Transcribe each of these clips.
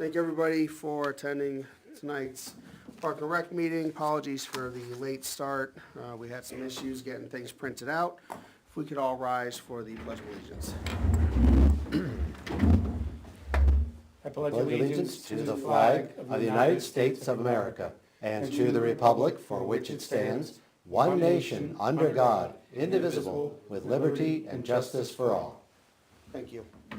Thank everybody for attending tonight's Park and Rec meeting. Apologies for the late start. We had some issues getting things printed out. If we could all rise for the Pledge of Allegiance. I pledge allegiance to the flag of the United States of America and to the republic for which it stands, one nation, under God, indivisible, with liberty and justice for all. Thank you. All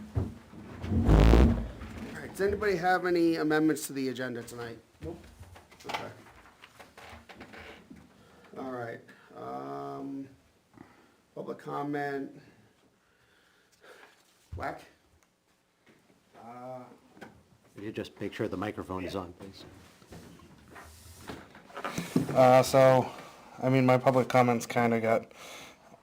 right, does anybody have any amendments to the agenda tonight? Nope. Okay. All right, public comment. Whack? Could you just make sure the microphone is on, please? My public comments kind of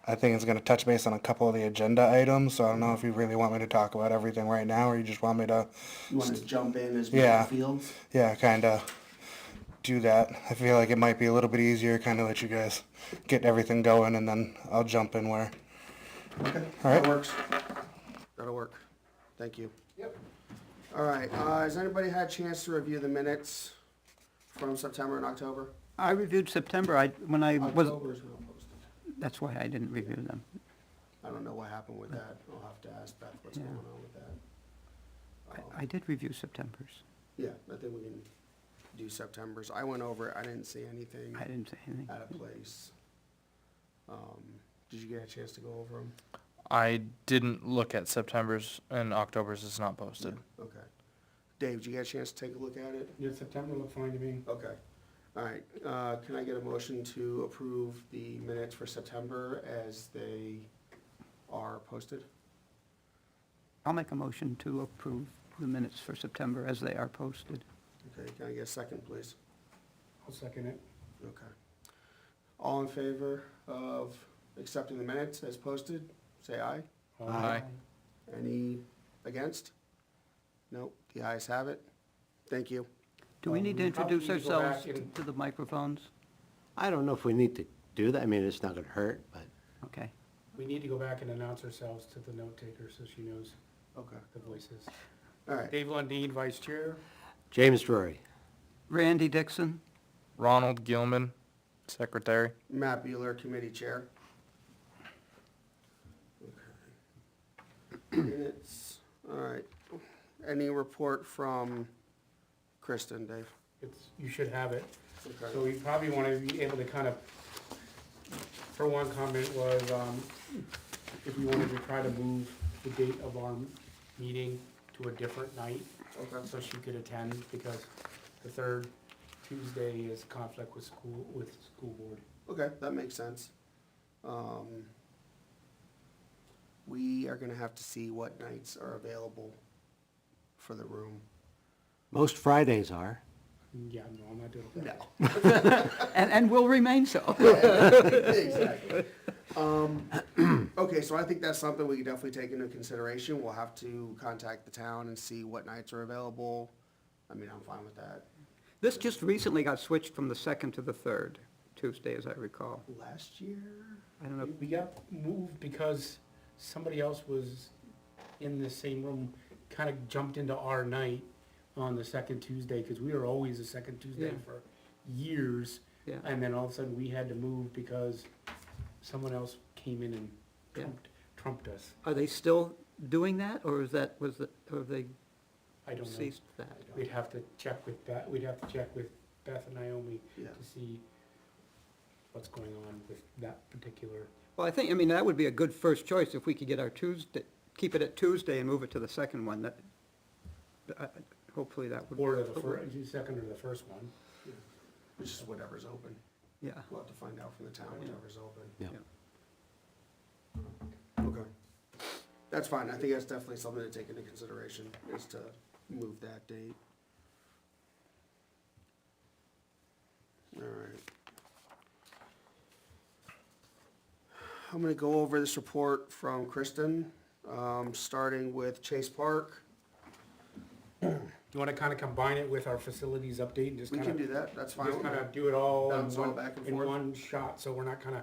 I think it's going to touch base on a couple of the agenda items, so I don't know if you really want me to talk about everything right now, or you just want me to, You want to jump in as we Yeah. fields? kind of do that. I feel like it might be a little bit easier, kind of let you guys get everything going, and then I'll jump in where. Okay, All right. that works. That'll work. Thank you. Yep. All right, has anybody had a chance to review the minutes from September and October? I reviewed September, October's not posted. that's why I didn't review them. I don't know what happened with that. I'll have to ask Beth what's Yeah. going on with that. I did review September's. Yeah, I think we can do September's. I went over it, I didn't see anything I didn't say anything. out of place. Did you get a chance to go over them? I didn't look at September's, and October's is not posted. Okay. Dave, did you get a chance to take a look at it? Yeah, September looked fine to me. Okay. All right, can I get a motion to approve the minutes for September as they are posted? I'll make a motion to approve the minutes for September as they are posted. Okay, can I get a second, please? I'll second it. Okay. All in favor of accepting the minutes as posted, say aye. Aye. Any against? Nope, the ayes have it. Thank you. Do we need to We probably introduce need to go ourselves back and- to the microphones? I don't know if we need to do that. I mean, it's not going to hurt, but Okay. We need to go back and announce ourselves to the note taker so she knows Okay. the voices. All right, Dave Lundin, Vice Chair. James Drury. Randy Dixon? Ronald Gilman, Secretary. Matt Bueller, Committee Chair. Okay. Minutes, all right. Any report from Kristen, Dave? You should have it. Okay. So we probably want to be able to kind of, for one comment was, if we wanted to try to move the date of our meeting to a different night, Okay. so she could attend, because the third Tuesday is conflict with school board. Okay, that makes sense. We are gonna have to see what nights are available for the room. Most Fridays are. Yeah, no, I'm not doing that. No. And will remain so. Exactly. Okay, so I think that's something we can definitely take into consideration. We'll have to contact the town and see what nights are available. I mean, I'm fine with that. This just recently got switched from the second to the third Tuesday, as I recall. Last year? I don't know, We got moved because somebody else was in the same room, kind of jumped into our night on the second Tuesday, because we were always the second Tuesday Yeah. for years. yeah. And then all of a sudden, we had to move because someone else came in and Yeah. trumped us. Are they still doing that, or is that, or have they I don't know. ceased that? We'd have to check with Beth, Beth and Naomi Yeah. to see what's going on with that particular. Well, I think, that would be a good first choice if we could get our Tuesday, keep it at Tuesday and move it to the second one. That, hopefully that would. Or the second or the first one. Which is whatever's open. Yeah. We'll have to find out from the town whatever's open. Yeah. Okay. That's fine. I think that's definitely something to take into consideration, is to move that date. All right. I'm gonna go over this report from Kristen, starting with Chase Park. Do you want to kind of combine it with our facilities update and just We kind can of, do that, that's fine. just kind of do it all in Bounce all back and forth. one shot, so we're not kind of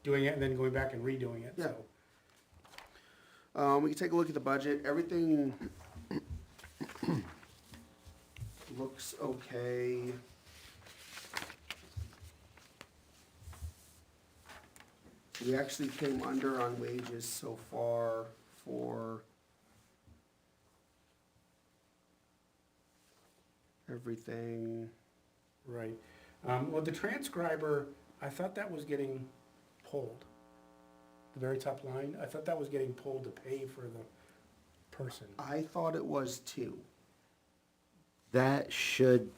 doing it and then going back and redoing it, Yeah. so. We can take a look at the budget, everything looks okay. We actually came under on wages so far for everything. Right. Well, the transcriber, I thought that was getting pulled. The very top line, I thought that was getting pulled to pay for the person. I thought it was two. That should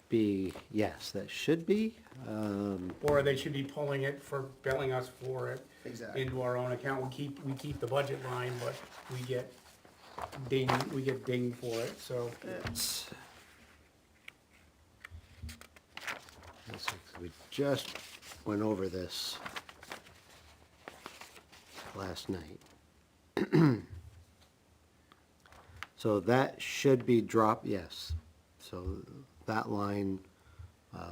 be, yes, that should be. Or they should be pulling it for billing us for it Exactly. into our own account. We keep the budget line, but we get dinged for it, so. Let's see, 'cause we just went over this last night. So that should be dropped, yes. So that line,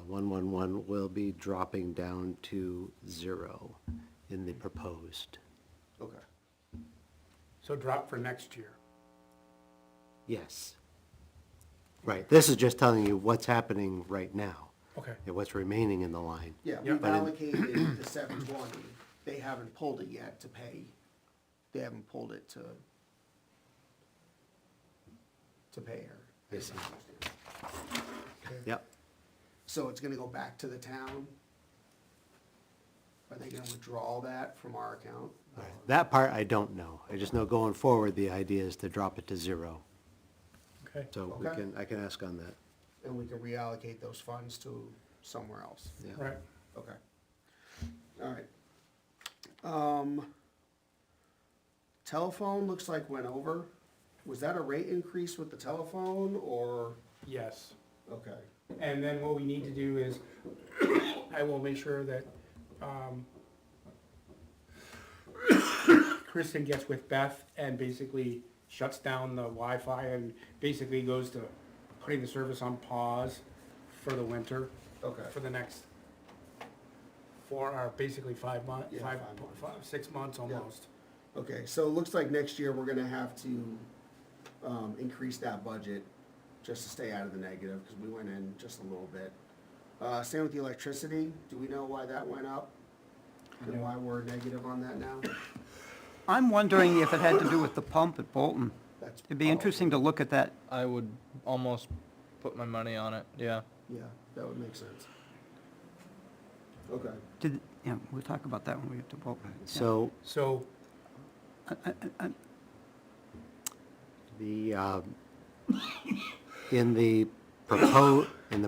111, will be dropping down to 0 in the proposed. Okay. So drop for next year. Yes. Right, this is just telling you what's happening right now, Okay. and what's remaining in the line. Yeah, Yeah. we've But in- allocated the 720. They haven't pulled it yet to pay. They haven't pulled it to pay her. I see. Yep. So it's gonna go back to the town? Are they gonna withdraw that from our account? All right. That part I don't know. I just know going forward, the idea is to drop it to 0. Okay. So Okay. I can ask on that. And we can reallocate those funds to somewhere else? Yeah. Right. Okay. All right. Telephone looks like went over. Was that a rate increase with the telephone, or, Yes. okay, And then what we need to do is, I will make sure that, Kristen gets with Beth and basically shuts down the Wi-Fi and basically goes to putting the service on pause for the winter, okay, for the next basically 5 months, Yeah, 6 months almost. okay, so it looks like next year we're gonna have to, increase that budget just to stay out of the negative, because we went in just a little bit. Same with the electricity, do we know why that went up? And No. why we're negative on that now? I'm wondering if it had to do with the pump at Bolton. That's It'd be interesting to look at that. I would almost put my money on it, yeah. Yeah, that would make sense. Okay. Yeah, we'll talk about that when we get to Bolton. Yeah. So So, the, in the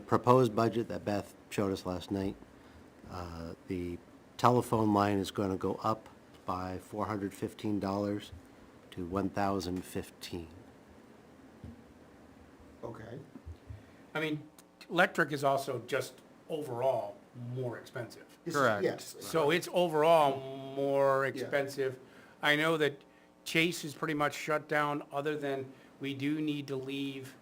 proposed budget that Beth showed us last night, the telephone line is gonna go up by $415 to $1,015. Okay, I mean, electric is also just overall more expensive. This is- Correct. Yes. So it's overall more expensive. I know that Chase is pretty much shut down, other than we do need to leave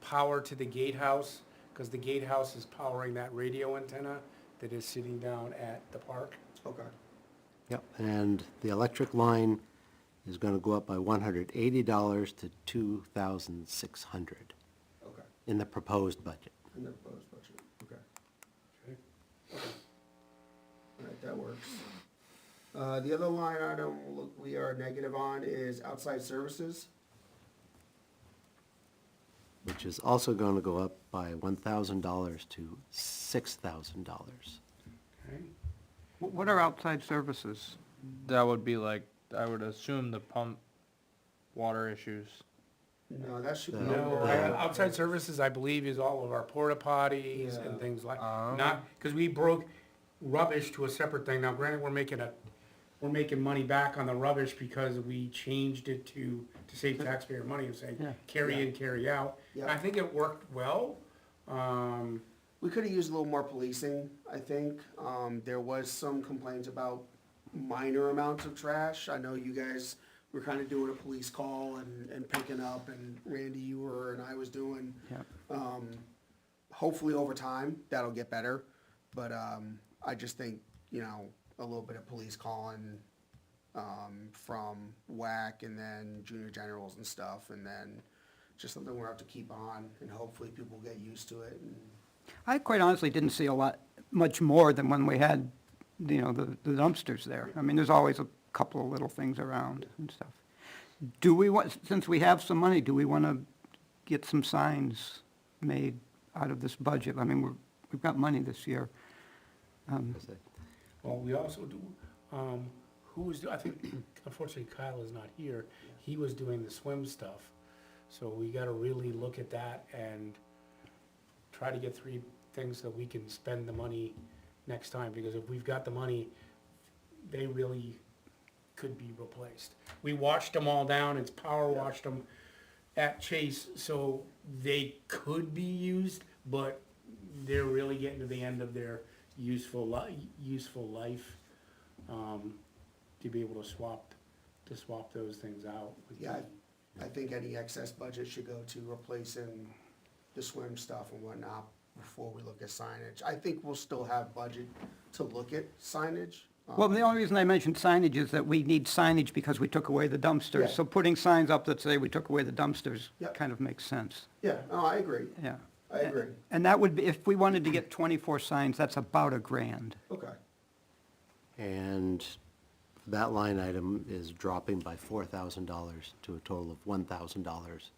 power to the gatehouse, because the gatehouse is powering that radio antenna that is sitting down at the park. Okay, Yep, and the electric line is gonna go up by $180 to $2,600 okay, in the proposed budget. in the proposed budget, okay. All right, that works. The other line item, look, we are negative on is outside services. Which is also gonna go up by $1,000 to $6,000. Okay. What are outside services? That would be like, I would assume the pump water issues. No, that should be No, under, outside services, I believe, is all of our porta potties Yeah. and things like, Oh. not, because we broke rubbish to a separate thing. Now granted, we're making money back on the rubbish because we changed it to save taxpayer money and say, Yeah. carry in, carry out. Yeah. I think it worked well. we could've used a little more policing, I think. There was some complaints about minor amounts of trash. I know you guys were kinda doing a police call and picking up, and Randy, you were, and I was doing. Yeah. Hopefully over time, that'll get better, but, I just think, a little bit of police calling, from WAC and then junior generals and stuff, and then just something we'll have to keep on, and hopefully people get used to it, and, I quite honestly didn't see much more than when we had, the dumpsters there. I mean, there's always a couple of little things around and stuff. Since we have some money, do we want to get some signs made out of this budget? I mean, we've got money this year. Well, we also do, I think, unfortunately Kyle is not here, he was doing the swim stuff. So we gotta really look at that and try to get 3 things so we can spend the money next time, because if we've got the money, they really could be replaced. We washed them all down, it's power washed them at Chase, so they could be used, but they're really getting to the end of their useful life, to be able to swap those things out. yeah, I think any excess budget should go to replacing the swim stuff and whatnot before we look at signage. I think we'll still have budget to look at signage. Well, the only reason I mentioned signage is that we need signage because we took away the Yeah. dumpsters. So putting signs up that say we took away the dumpsters Yep. kind of makes sense, Yeah, no, I agree, yeah. I agree, And that would be, if we wanted to get 24 signs, that's about $1,000. okay. And that line item is dropping by $4,000 to a total of $1,000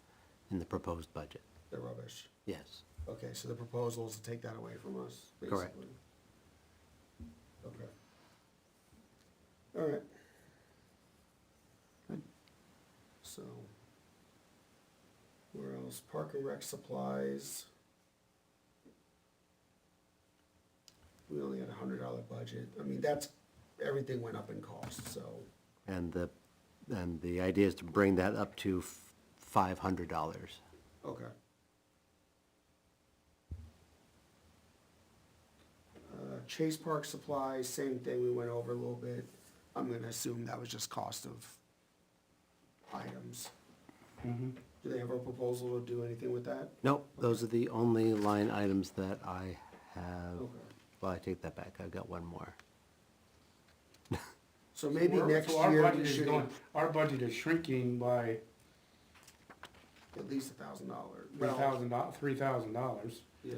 in the proposed budget. They're rubbish. Yes. Okay, so the proposal is to take that away from us, basically? Correct. Okay. All right. Good. So, where else? Park and Rec supplies. We only had $100 budget. I mean, everything went up in cost, so, And the idea is to bring that up to $500. okay. Chase Park supplies, same thing, we went over a little bit. I'm gonna assume that was just cost of items. Mhm. Do they have a proposal to do anything with that? Nope, those are the only line items that I have. Okay. Well, I take that back, I've got one more. So maybe next So our year budget we is should going- Our budget is shrinking by at least $1,000. $3,000. Yeah,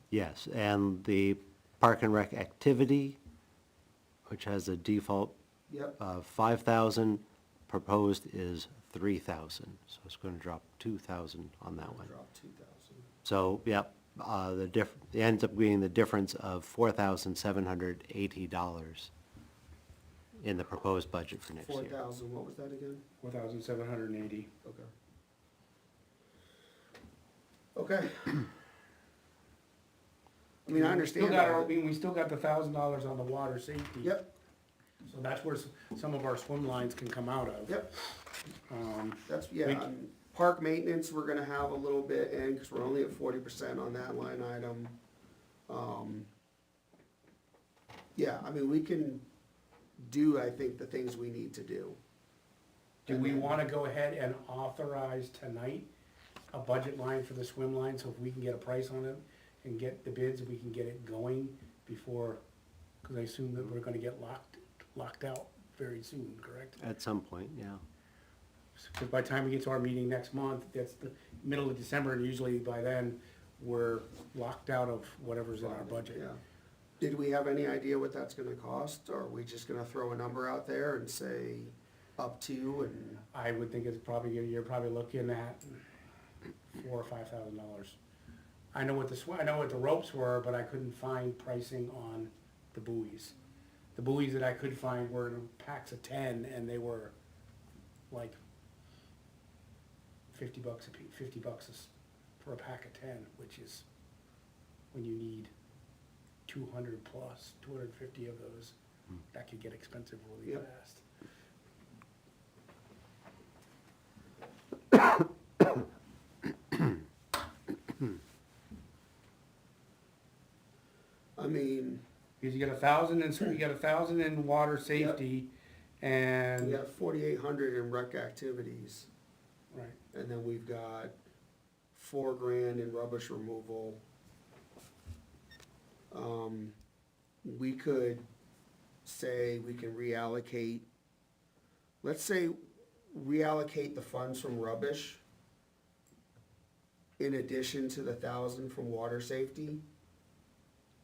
Yes, and the Park and Rec activity, which has a default yep, of 5,000, proposed is 3,000. So it's going to drop 2,000 on that one. drop 2,000. So, yep, it ends up being the difference of $4,780 in the proposed budget for next year. 4,000, what was that again? 4,780. Okay. Okay. I mean, I understand that. We still got the $1,000 on the water safety. Yep, So that's where some of our swim lines can come out of. yep, that's, yeah, We- park maintenance, we're gonna have a little bit in, cause we're only at 40% on that line item. Yeah, I mean, we can do, I think, the things we need to do. Do we wanna go ahead and authorize tonight a budget line for the swim line, so if we can get a price on it and get the bids, we can get it going before, cause I assume that we're gonna get locked out very soon, correct? At some point, yeah. Cause by the time we get to our meeting next month, that's the middle of December, and usually by then, we're locked out of whatever's in our budget. Yeah. Did we have any idea what that's gonna cost, or are we just gonna throw a number out there and say up to, and, I would think it's probably, you're probably looking at $4,000 or $5,000. I know what the ropes were, but I couldn't find pricing on the buoys. The buoys that I could find were in packs of 10, and they were like $50 a piece, for a pack of 10, which is when you need 200 plus, 250 of those, that could get expensive really Yep. fast. I mean, Because you got 1,000 in water safety, and, we got 4,800 in rec activities, right, and then we've got $4,000 in rubbish removal. We could say we can reallocate, let's say reallocate the funds from rubbish in addition to the 1,000 from water safety,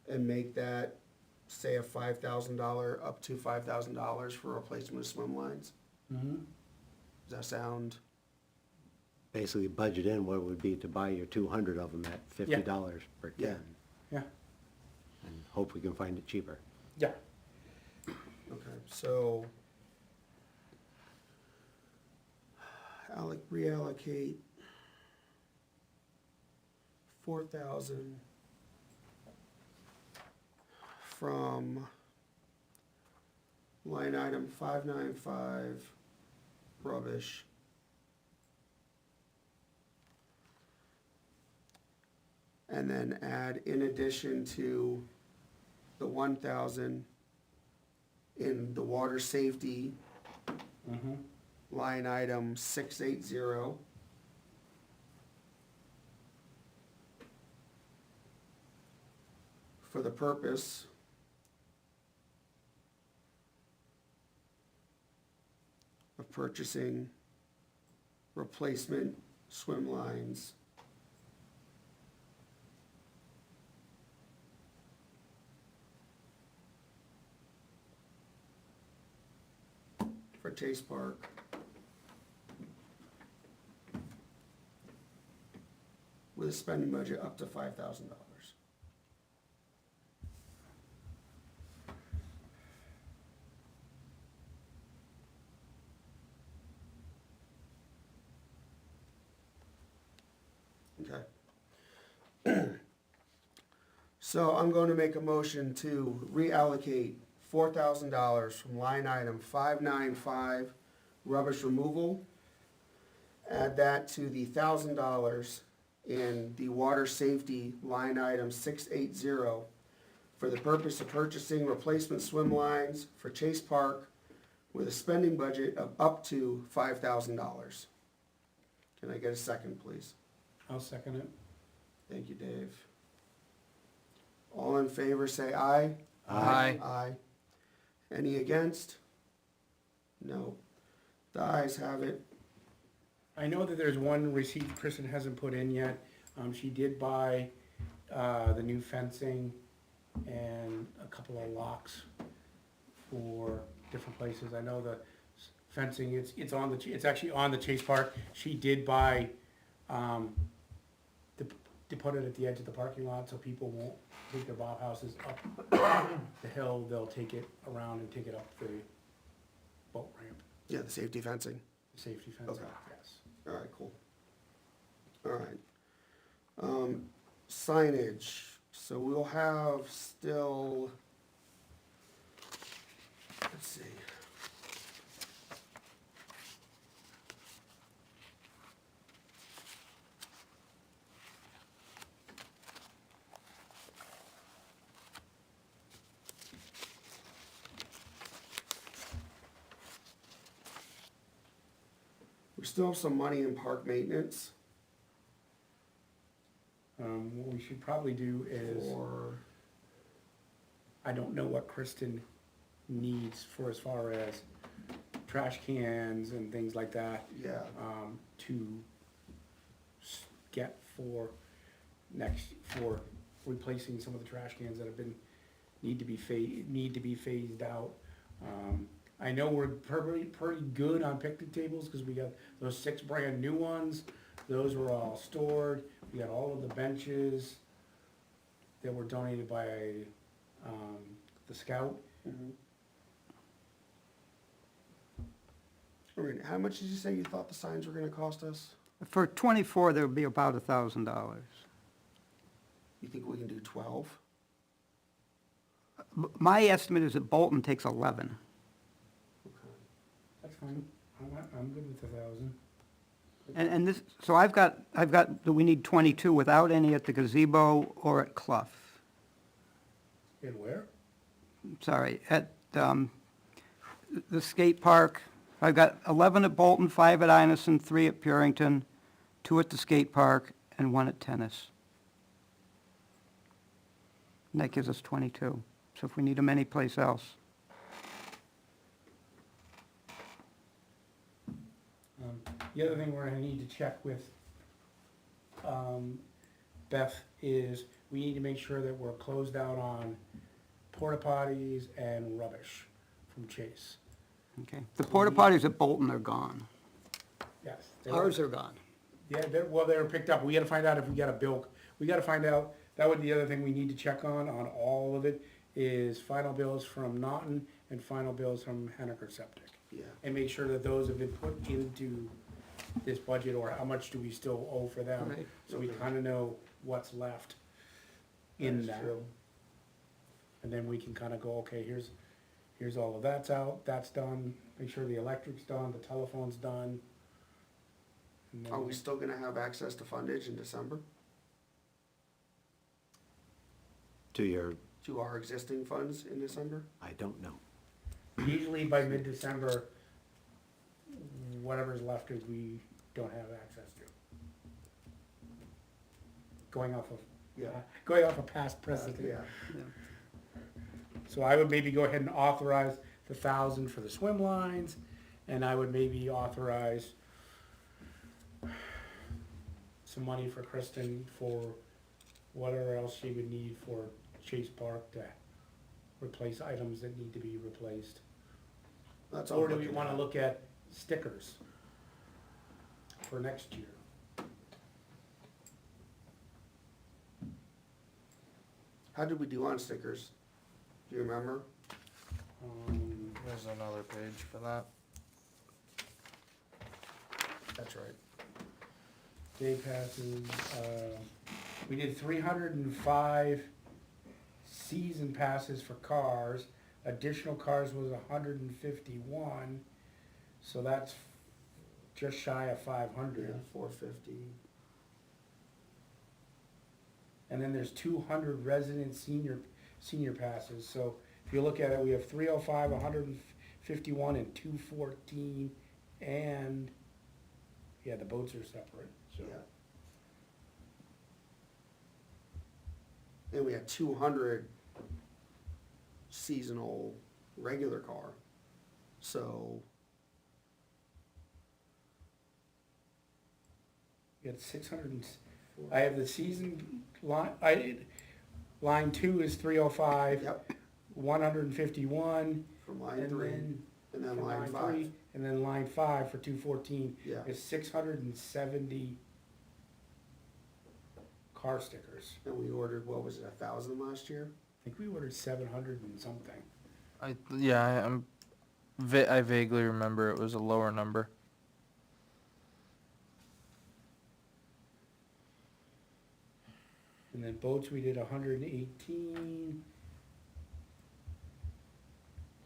and make that, say, a $5,000, up to $5,000 for replacement of swim lines? Mm-hmm. Does that sound? Basically budget in what it would be to buy your 200 of them at $50 per Yeah. tin, Yeah, and hope we can find it cheaper. yeah. Okay, so reallocate 4,000 from line item 595 rubbish and then add in addition to the 1,000 in the water safety Mm-hmm. line item 680. For the purpose of purchasing replacement swim lines for Chase Park. With a spending budget up to $5,000. Okay. So I'm going to make a motion to reallocate $4,000 from line item 595 rubbish removal. Add that to the $1,000 in the water safety line item 680 for the purpose of purchasing replacement swim lines for Chase Park with a spending budget of up to $5,000. Can I get a second, please? I'll second it. Thank you, Dave. All in favor, say aye. Aye. Aye. Any against? No. The ayes have it. I know that there's one receipt Kristen hasn't put in yet. She did buy, the new fencing and a couple of locks for different places. I know the fencing, it's actually on the Chase Park. She did buy, to put it at the edge of the parking lot so people won't take their Bob houses up the hill. They'll take it around and take it up the boat ramp, Yeah, the safety fencing. the safety fencing, Okay. yes. All right, cool. All right. Signage, so we'll have still, let's see. We still have some money in park maintenance What we should probably do is, for, I don't know what Kristen needs for as far as trash cans and things like that, yeah, to get for for replacing some of the trash cans that have been, need to be phased out. I know we're pretty good on picnic tables, cause we got those 6 brand new ones, those were all stored. We got all of the benches that were donated by, the Scout. all right, how much did you say you thought the signs were gonna cost us? For 24, there would be about $1,000. You think we can do 12? My estimate is that Bolton takes 11. That's fine, I'm good with 1,000. And this, so I've got, we need 22 without any at the gazebo or at Clough. And where? Sorry, at the skate park. I've got 11 at Bolton, 5 at Inison, 3 at Purington, 2 at the skate park, and 1 at tennis. And that gives us 22. So if we need them anyplace else. The other thing we're gonna need to check with, Beth, is we need to make sure that we're closed out on porta potties and rubbish from Chase. Okay. The porta potties at Bolton are gone. Yes. Ours are gone. Yeah, they were picked up. We gotta find out if we got a bill. We gotta find out, that would be the other thing we need to check on all of it, is final bills from Naughton and final bills from Henniker Septic. Yeah. And make sure that those have been put into this budget, or how much do we still owe for them? Right. So we kinda know what's left in that. And then we can kinda go, okay, here's all of that's out, that's done, make sure the electric's done, the telephone's done. And then- Are we still gonna have access to fundage in December, to our existing funds in December? I don't know. Usually by mid-December, whatever's left is we don't have access to. Going off of past precedent. Yeah. So I would maybe go ahead and authorize the 1,000 for the swim lines, and I would maybe authorize some money for Kristen for whatever else she would need for Chase Park to replace items that need to be replaced. That's all Or I'm do we looking wanna at. look at stickers for next year? How did we do on stickers? Do you remember? There's another page for that. That's right. Day passes, we did 305 season passes for cars. Additional cars was 151, so that's just shy of 500. 450. And then there's 200 resident senior passes, so if you look at it, we have 305, 151, and 214, and, yeah, the boats are separate, so. Yeah. And we had 200 seasonal regular car, so, We had 600, I have the season line, line 2 is 305, yep, 151, from line and 3, then and then for line line 5. 3, and then line 5 for 214 Yeah, is 670 car stickers. and we ordered, what was it, 1,000 last year? I think we ordered 700 and something. I vaguely remember it was a lower number. And then boats, we did 118,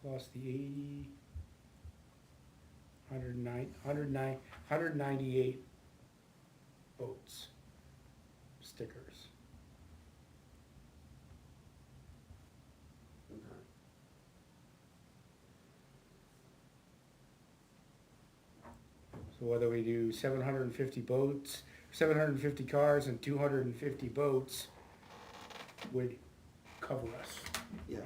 plus the 80, 198 boats, stickers. Okay. So whether we do 750 boats, 750 cars and 250 boats would cover us. Yeah.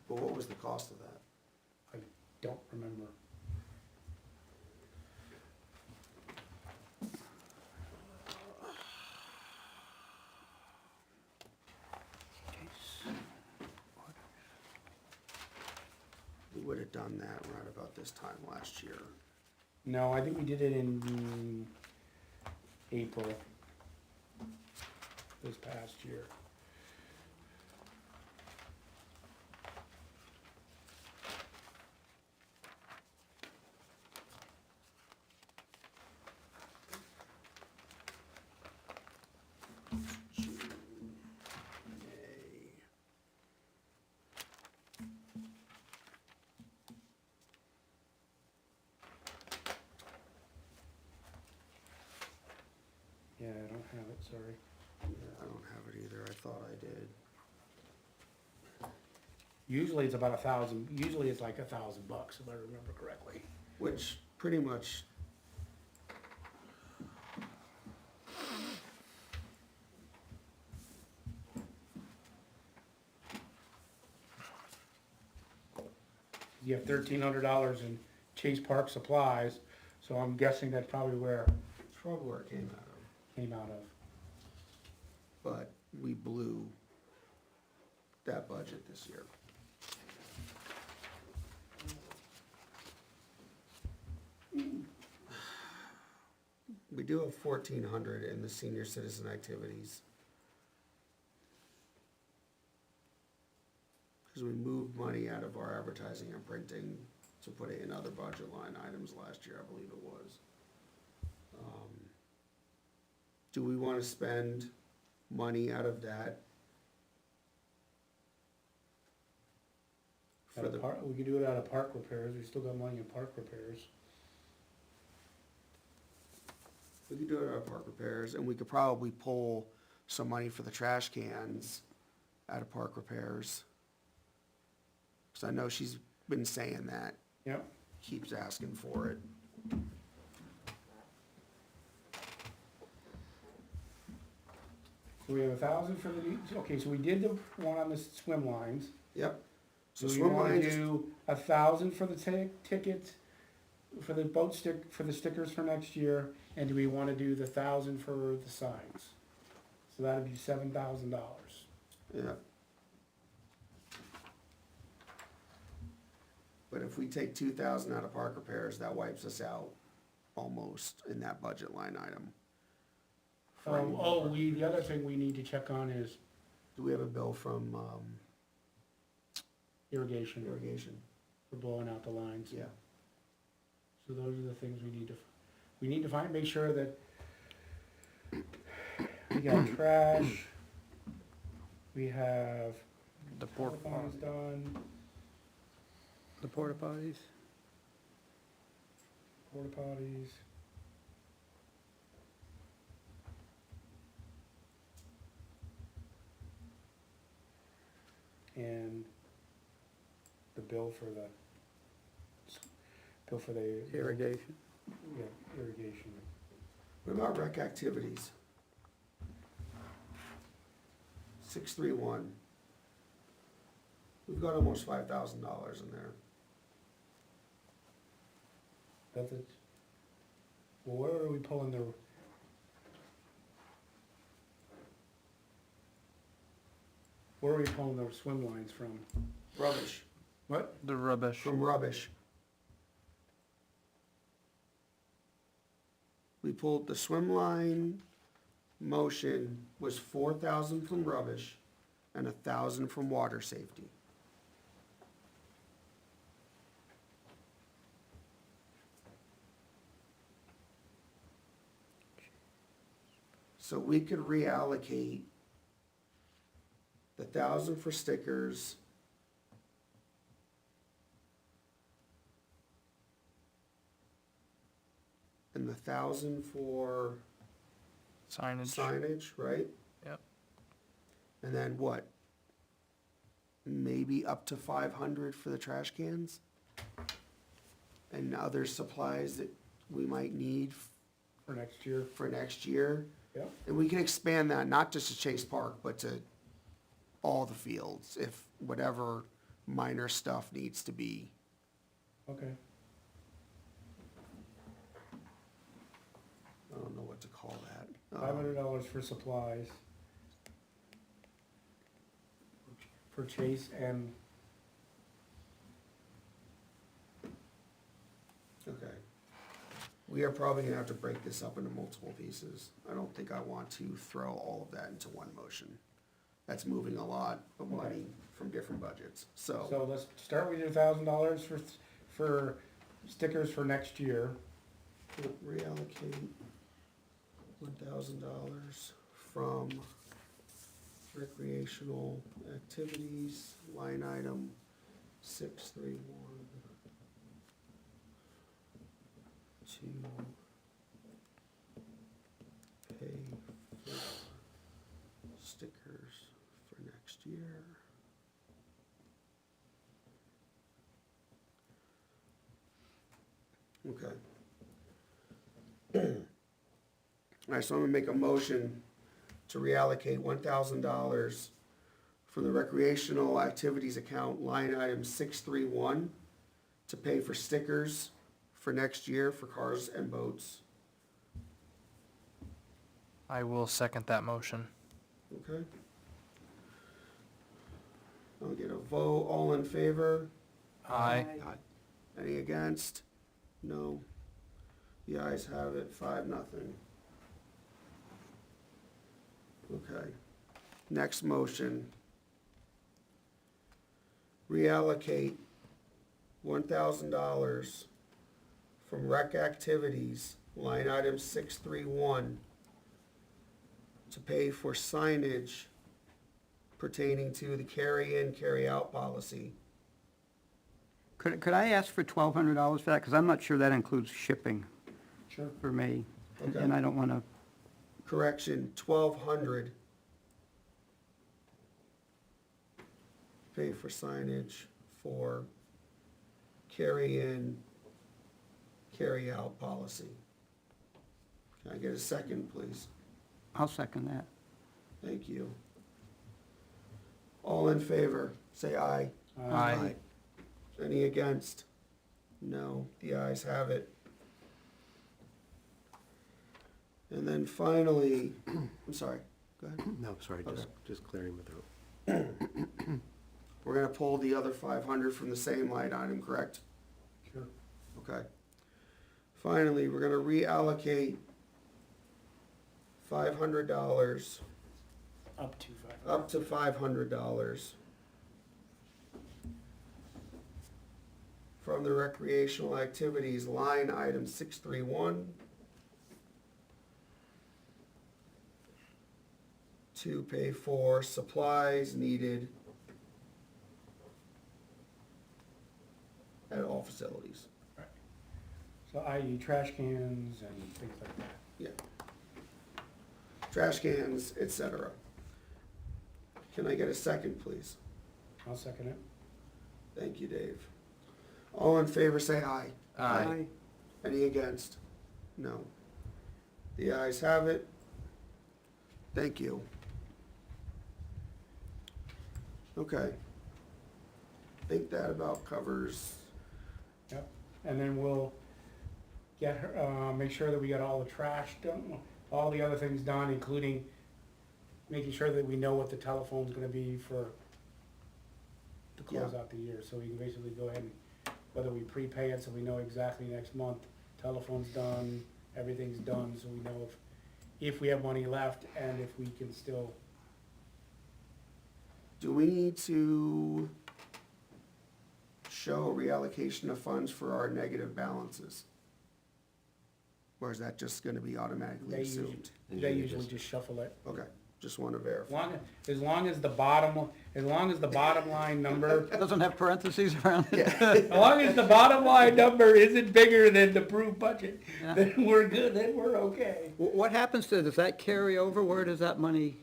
But what was the cost of that? I don't remember. We would have done that right about this time last year. No, I think we did it in April this past year. June, May. Yeah, I don't have it, sorry. Yeah, I don't have it either. I thought I did. Usually it's about 1,000, usually it's like $1,000 if I remember correctly. Which pretty much, You have $1,300 in Chase Park supplies, So I'm guessing that's probably where it It's probably where it came out of, came out of. but we blew that budget this year. We do have 1,400 in the senior citizen activities. Because we moved money out of our advertising and printing to put it in other budget line items last year, I believe it was. Do we wanna spend money out of that? Out For of the, park, we could do it out of park repairs, we still got money in park repairs. we could do it out of park repairs, and we could probably pull some money for the trash cans out of park repairs. Cause I know she's been saying that, Yep, keeps asking for it. so we have 1,000 for the, okay, so we did the one on the swim lines. Yep. So Do we swim wanna lines, do 1,000 for the ticket, for the for the stickers for next year, and do we wanna do the 1,000 for the signs? So that'd be $7,000. yeah. But if we take 2,000 out of park repairs, that wipes us out almost in that budget line item. The other thing we need to check on is Do we have a bill from, irrigation, irrigation? for blowing out the lines. Yeah. So those are the things we need to find, make sure that we got trash, we have The port. telephones done, The porta potties? porta potties. And the bill for the Irrigation. yeah, irrigation. What about rec activities? 631. We've got almost $5,000 in there. That's it. Well, where are we pulling the? Where are we pulling the swim lines from? Rubbish, What? The rubbish. from rubbish. We pulled the swim line motion was 4,000 from rubbish and 1,000 from water safety. So we could reallocate the 1,000 for stickers. And the 1,000 for Signage. signage, right? Yep. And then what? Maybe up to 500 for the trash cans? And other supplies that we might need For next year? for next year? Yep. And we can expand that, not just to Chase Park, but to all the fields, if whatever minor stuff needs to be. Okay. I don't know what to call that. $500 for supplies. For Chase and, Okay. We are probably gonna have to break this up into multiple pieces. I don't think I want to throw all of that into one motion. That's moving a lot of money from different budgets, so let's start with your $1,000 for stickers for next year. reallocate $1,000 from recreational activities, line item 631 to pay for stickers for next year. Okay. All right, so I'm gonna make a motion to reallocate $1,000 from the recreational activities account, line item 631, to pay for stickers for next year for cars and boats. I will second that motion. Okay. I'll get a vote. All in favor? Aye. Any against? No. The ayes have it, 5-0. Okay. Next motion. Reallocate $1,000 from rec activities, line item 631, to pay for signage pertaining to the carry-in, carry-out policy. Could I ask for $1,200 for that? Because I'm not sure that includes shipping Sure. for me. Okay. And I don't want to, Correction, 1,200. Pay for signage for carry-in, carry-out policy. Can I get a second, please? I'll second that. Thank you. All in favor, say aye. Aye. Any against? No, the ayes have it. And then finally, I'm sorry, go ahead. No, sorry, Okay. just clearing the throat. We're gonna pull the other 500 from the same line item, correct? Sure. Okay. Finally, we're gonna reallocate $500, Up to 5. up to $500 from the recreational activities line item 631 to pay for supplies needed at all facilities. So i.e. trash cans and things like that. Yeah. Trash cans, etc. Can I get a second, please? I'll second it. Thank you, Dave. All in favor, say aye. Aye. Any against? No. The ayes have it. Thank you. Okay. I think that about covers, Yep. And then we'll get her, make sure that we got all the trash done, all the other things done, including making sure that we know what the telephone's gonna be for, to close Yeah. out the year. So we can basically go ahead and, whether we prepay it, so we know exactly next month, telephone's done, everything's done, so we know if we have money left and if we can still, do we need to show reallocation of funds for our negative balances? Or is that just gonna be automatically they usually, assumed? they usually just shuffle it. Okay, just wanna verify. As long as the bottom line number, Doesn't have parentheses around it? as long as the bottom line number isn't bigger than the approved budget, Yeah. then we're good, then we're okay. What happens to, does that carry over? Where does that money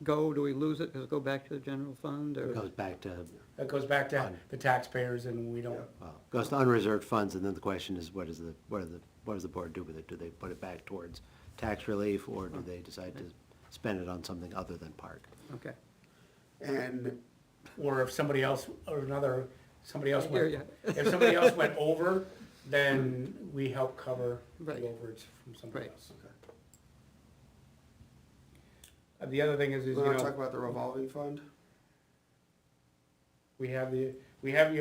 go? Do we lose it? Does it go back to the general fund It or? goes back to, That goes back to the taxpayers and we don't, goes to unreserved funds, and then the question is, what does the board do with it? Do they put it back towards tax relief, or do they decide to spend it on something other than park? Okay. And, or if somebody else, or somebody else I hear went, ya. if somebody else went over, then we help cover the Right. overage from somebody Right. else. The other thing is, we you wanna know, talk about the revolving fund? we have you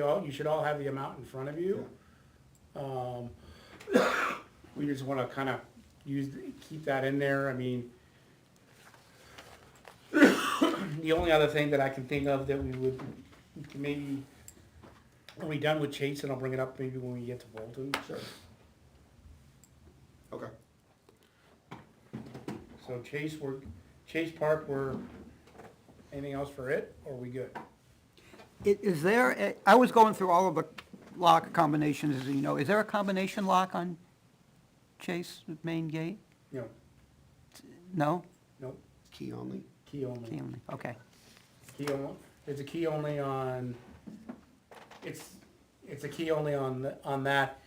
all, you should all have the amount in front of you. We just wanna kinda keep that in there, I mean. The only other thing that I can think of that we can maybe, are we done with Chase, and I'll bring it up maybe when we get to Bolton. Sure. Okay. So Chase Park, anything else for it, or are we good? Is there, I was going through all of the lock combinations, as you know. Is there a combination lock on Chase, the main gate? No, No? no, Key only? key only. Key only, okay. Key only, it's a key only on, it's a key only on that.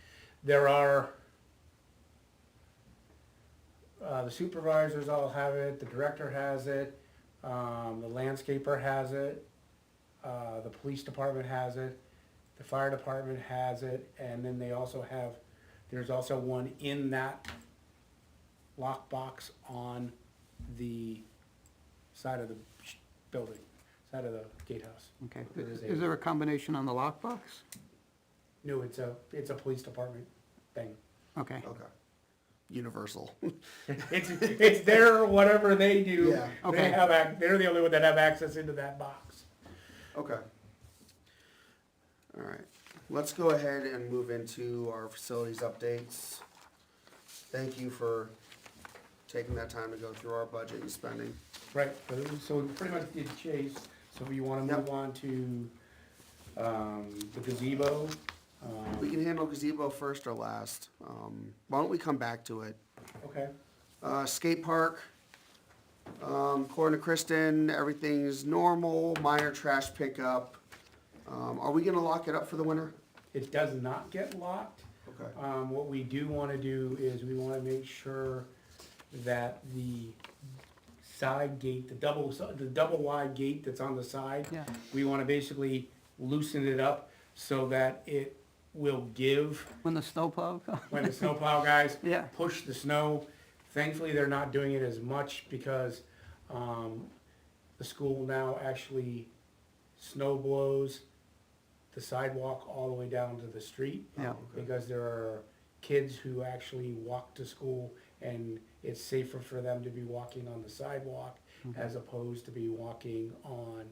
There are, the supervisors all have it, the director has it, the landscaper has it, the police department has it, the fire department has it, and then they also have There's also one in that lockbox on the side of the building, side of the gatehouse. Okay. There is Is a- there a combination on the lockbox? No, it's a police department thing. Okay, Okay. Universal. It's their, whatever they do. Yeah. Okay. They're the only one that have access into that box. Okay. All right. Let's go ahead and move into our facilities updates. Thank you for taking that time to go through our budget and spending. Right, so we pretty much did Chase, so if you wanna move Yep. on to, the gazebo, We can handle gazebo first or last. Why don't we come back to it? okay. Skate park, according to Kristen, everything's normal, minor trash pickup. Are we gonna lock it up for the winter? It does not get locked. Okay. What we do wanna do is we wanna make sure that the side gate, the double wide gate that's on the side, yeah, we wanna basically loosen it up so that it will give when the snowplow comes. when the snowplow guys Yeah. push the snow. Thankfully, they're not doing it as much because, the school now actually snow blows the sidewalk all the way down to the street. Yeah. Because there are kids who actually walk to school and it's safer for them to be walking on the sidewalk as opposed to be walking on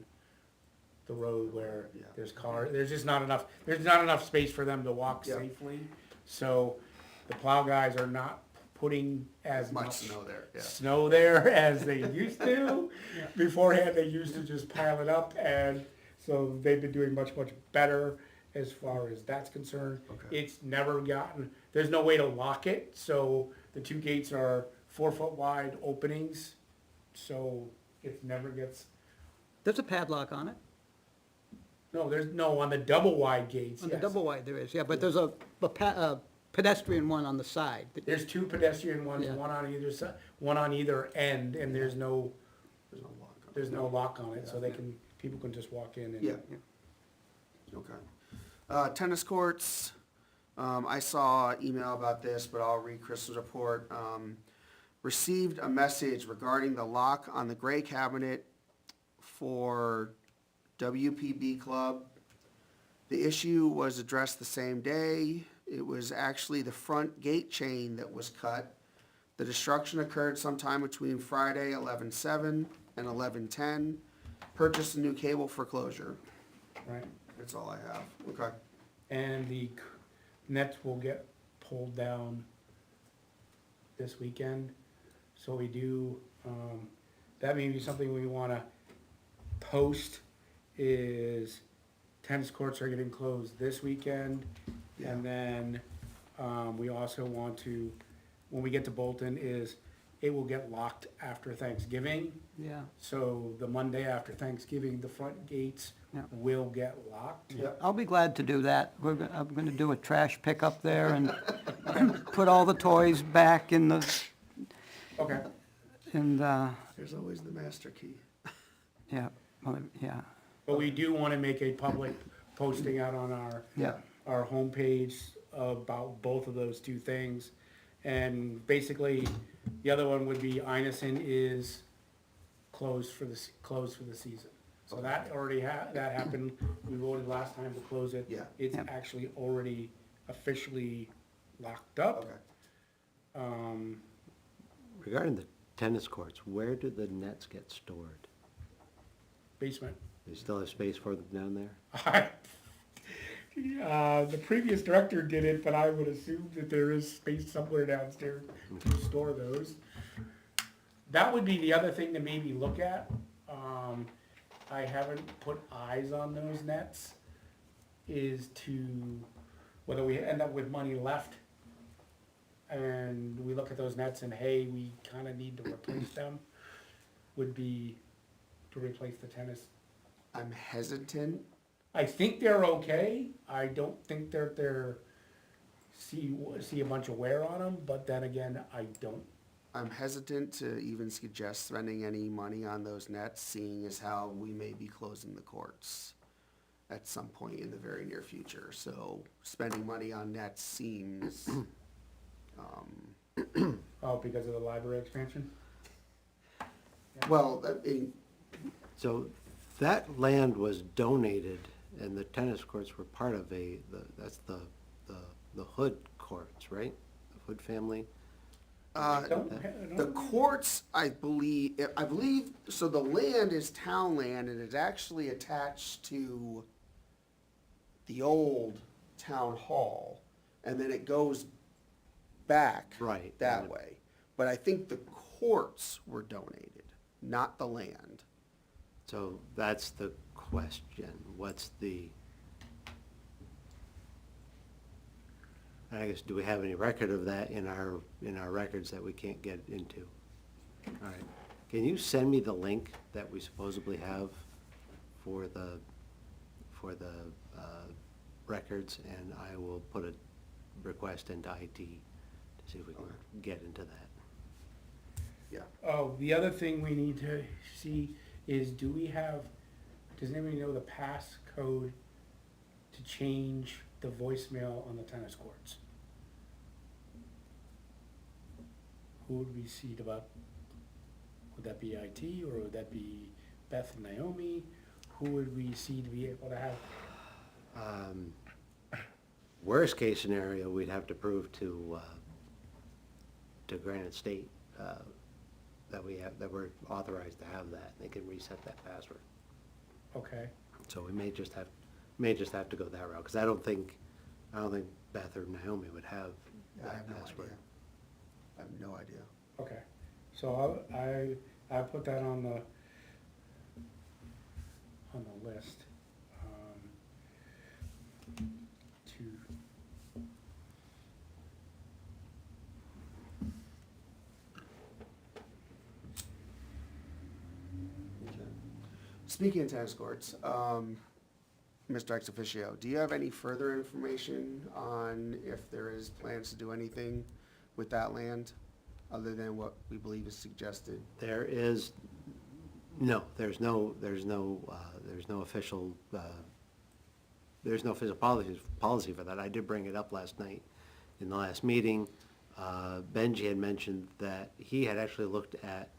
the road where Yeah. there's there's just not enough, there's not enough space for them to walk Yeah. safely. So the plow guys are not putting as Much much snow there, yeah. snow there as they used to. Beforehand, they used to just pile it up, and so they've been doing much, much better as far as that's concerned. Okay. It's never gotten, there's no way to lock it, so the two gates are 4 foot wide openings, so it never gets, There's a padlock on it, there's no, on the double wide gates, on the yes. double wide there is, yeah, but there's a pedestrian one on the side. There's two pedestrian ones, Yeah. one on either side, one on either end, and there's no There's no lock on it. lock on it, so people can just walk in and. Yeah. Okay. Tennis courts, I saw an email about this, but I'll read Kristen's report. Received a message regarding the lock on the gray cabinet for WPB Club. The issue was addressed the same day. It was actually the front gate chain that was cut. The destruction occurred sometime between Friday 11/7 and 11/10. Purchased a new cable for closure. Right, That's all I have. Okay. and the nets will get pulled down this weekend, so we do, that may be something we wanna post, is tennis courts are getting closed this weekend, and then, we also want to, when we get to Bolton, is it will get locked after Thanksgiving. Yeah, So the Monday after Thanksgiving, the front gates Yeah. will get locked. Yep. I'll be glad to do that. I'm gonna do a trash pickup there and put all the toys back in the, Okay. and, There's always the master key. yeah, well, yeah, But we do wanna make a public posting out on yeah. our homepage about both of those two things. And basically, the other one would be Inison is closed for the season. So that already that happened, we voted last time to close it. Yeah. It's Yeah. actually already officially locked up. Okay. Regarding the tennis courts, where do the nets get stored? Basement. Do you still have space for them down there? The previous director did it, but I would assume that there is space somewhere downstairs to store those. That would be the other thing to maybe look at. I haven't put eyes on those nets, is to, whether we end up with money left and we look at those nets and, hey, we kinda need to replace them, would be to replace the tennis. I'm hesitant. I think they're okay. I don't think they're see a bunch of wear on them, but then again, I don't. I'm hesitant to even suggest spending any money on those nets, seeing as how we may be closing the courts at some point in the very near future. So spending money on nets seems Oh, because of the library expansion? Well, I mean, So that land was donated and the tennis courts were part of that's the Hood courts, right? The Hood family? the courts, I believe, so the land is town land and it's actually attached to the old town hall, and then it goes back Right. that way. But I think the courts were donated, not the land. So that's the question. What's the, I guess, do we have any record of that in our records that we can't get into? All right. Can you send me the link that we supposedly have for the records, and I will put a request into IT to see if we can get into that. Yeah. Oh, the other thing we need to see is, does anybody know the passcode to change the voicemail on the tennis courts? Who would we see about, would that be IT, or would that be Beth and Naomi? Who would we see to be able to have? Worst case scenario, we'd have to prove to Granite State, that we're authorized to have that, and they can reset that password. Okay, So we may just have to go that route, because I don't think Beth or Naomi would have I have that no password. idea. I have no idea. okay. So I put that on the list. To, Speaking of tennis courts, Mr. Ex officio, do you have any further information on if there is plans to do anything with that land, other than what we believe is suggested? There's no official policy for that. I did bring it up last night in the last meeting. Benji had mentioned that he had actually looked at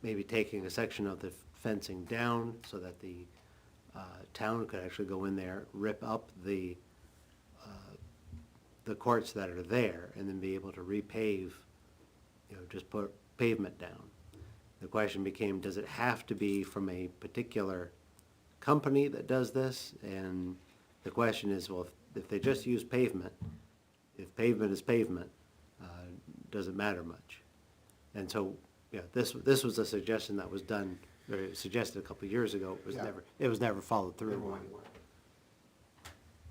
maybe taking a section of the fencing down so that the town could actually go in there, rip up the courts that are there, and then be able to repave, just put pavement down. The question became, does it have to be from a particular company that does this? And the question is, well, if they just use pavement, if pavement is pavement, does it matter much? And so, this was a suggestion that was done, or suggested a couple of years ago. Yeah. It was never followed through. Never went anywhere.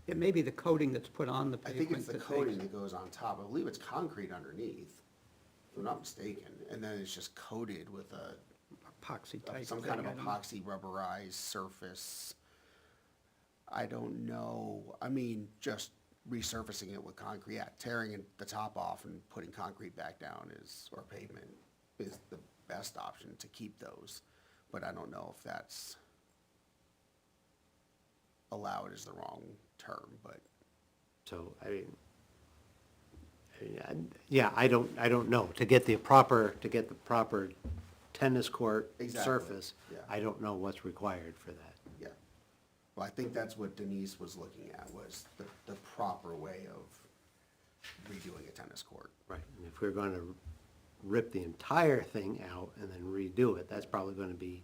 It may be the coating that's put on the I pavement. think it's the that coating makes- that goes on top. I believe it's concrete underneath, if I'm not mistaken, and then it's just coated with Epoxy type some thing, kind of I don't know. epoxy rubberized surface. I don't know, I mean, just resurfacing it with concrete, yeah, tearing the top off and putting concrete back down or pavement is the best option to keep those. But I don't know if that's allowed is the wrong term, but So, yeah, I don't know. To get the proper tennis court Exactly, surface, yeah. I don't know what's required for that. yeah. Well, I think that's what Denise was looking at, was the proper way of redoing a tennis court. Right. And if we're gonna rip the entire thing out and then redo it, that's probably gonna be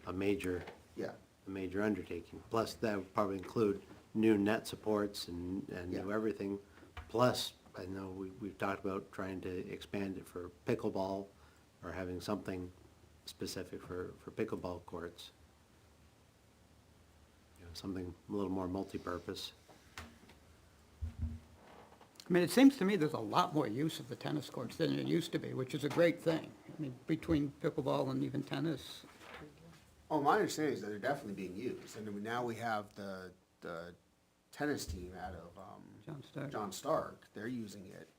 a major Yeah, undertaking. Plus, that would probably include new net supports and new Yeah. everything. Plus, I know we've talked about trying to expand it for pickleball, or having something specific for pickleball courts. Something a little more multi-purpose. I mean, it seems to me there's a lot more use of the tennis courts than it used to be, which is a great thing. I mean, between pickleball and even tennis. oh, my understanding is that they're definitely being used, and then now we have the tennis team out of, John Stark. John Stark, they're using it,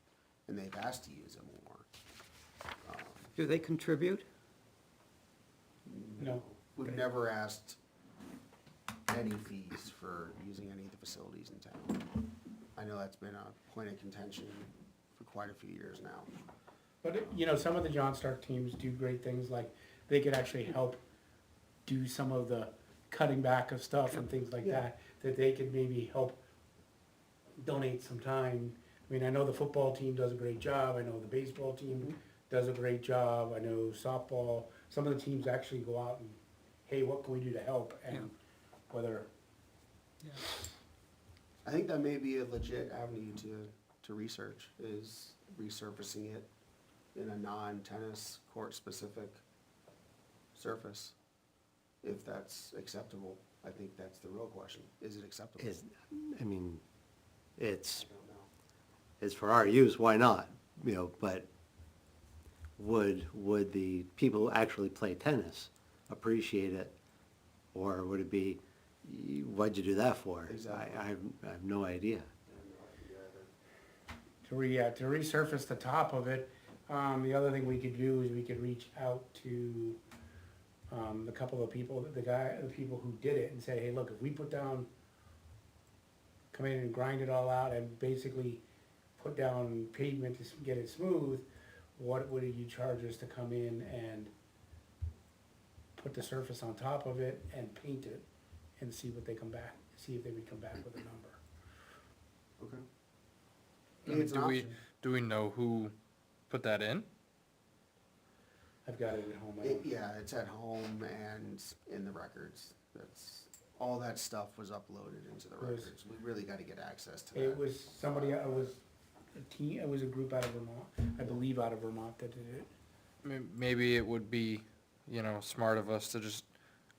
and they've asked to use it more. Do they contribute? no. We've never asked any fees for using any of the facilities in town. I know that's been a point of contention quite a few years now. But, some of the John Stark teams do great things, like they could actually help do some of the cutting back of stuff and things like Yeah. that they could maybe help donate some time. I mean, I know the football team does a great job, I know the baseball team does a great job, I know softball, some of the teams actually go out and, hey, what can we do to help? Yeah. And whether, I think that may be a legit avenue to research, is resurfacing it in a non-tennis court specific surface. If that's acceptable, I think that's the real question. Is it acceptable? I mean, it's, I don't know. it's for our use, why not? But would the people who actually play tennis appreciate it? Or would it be, what'd you do that for? Exactly. I have no idea. to resurface the top of it, the other thing we could do is we could reach out to, the couple of people, the people who did it and say, hey, look, if we come in and grind it all out and basically put down pavement to get it smooth, what would you charge us to come in and put the surface on top of it and paint it and see if they would come back with a number. Okay. I mean, It's an option. do we know who put that in? I've got it at home. Yeah, it's at home and in the records. All that stuff was uploaded into the It was- records. We really gotta get access to that. It was it was a group out of Vermont, I believe out of Vermont that did it. Maybe it would be, smart of us to just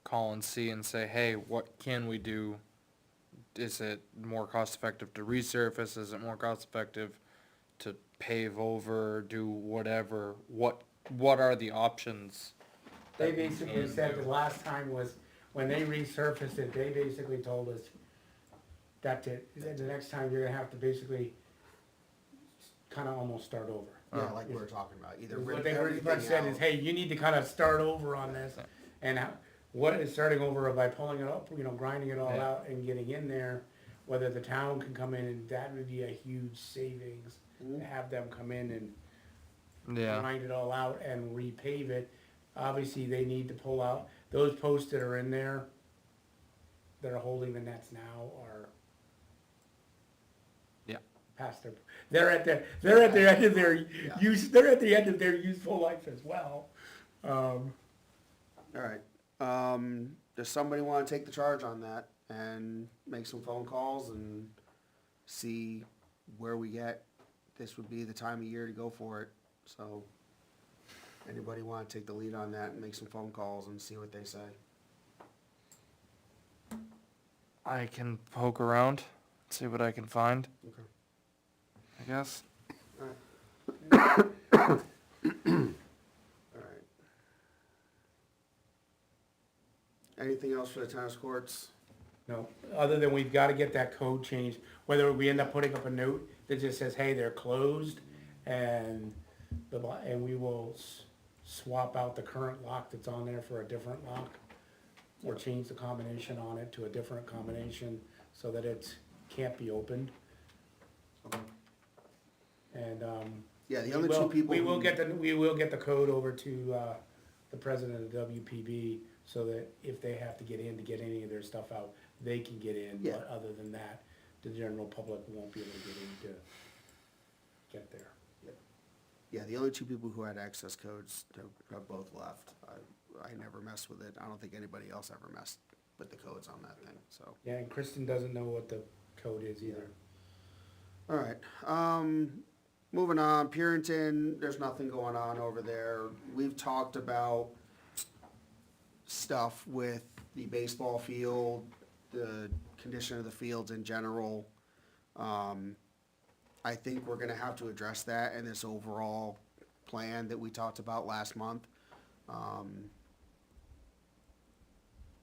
call and see and say, hey, what can we do? Is it more cost effective to resurface? Is it more cost effective to pave over, do whatever? What are the options? They basically said the last time was, when they resurfaced it, they basically told us, that's it. The next time you're gonna have to basically kinda almost start over. Yeah, like we were talking about, either What rip they pretty much everything said is, out. hey, you need to kinda start over on this. Yeah. And what is starting over by pulling it up, grinding it all Yeah. out and getting in there, whether the town can come in, and that would be a huge savings, to have them come in and Yeah, grind it all out and repave it. Obviously, they need to pull out, those posts that are in there, that are holding the nets now are yeah. past they're at the end of their Yeah. they're at the end of their useful life as well. All right, does somebody wanna take the charge on that and make some phone calls and see where we get? This would be the time of year to go for it, so anybody wanna take the lead on that and make some phone calls and see what they say? I can poke around, see what I can find, Okay. I guess. All right. Anything else for the tennis courts? No, other than we've gotta get that code changed, whether we end up putting up a note that just says, hey, they're closed, and we will swap out the current lock that's on there for a different lock, or change the combination on it to a different combination, so that it can't be opened. Okay. And, Yeah, the other two people. we will who- get the code over to, the president of the WPB, so that if they have to get in to get any of their stuff out, they can get in, Yeah. but other than that, the general public won't be able to get in to get there. Yeah, the only two people who had access codes have both left. I never messed with it. I don't think anybody else ever messed with the codes on that thing, so. Yeah, and Kristen doesn't know what the code is either. All right, moving on, Purinton, there's nothing going on over there. We've talked about stuff with the baseball field, the condition of the fields in general. I think we're gonna have to address that in this overall plan that we talked about last month.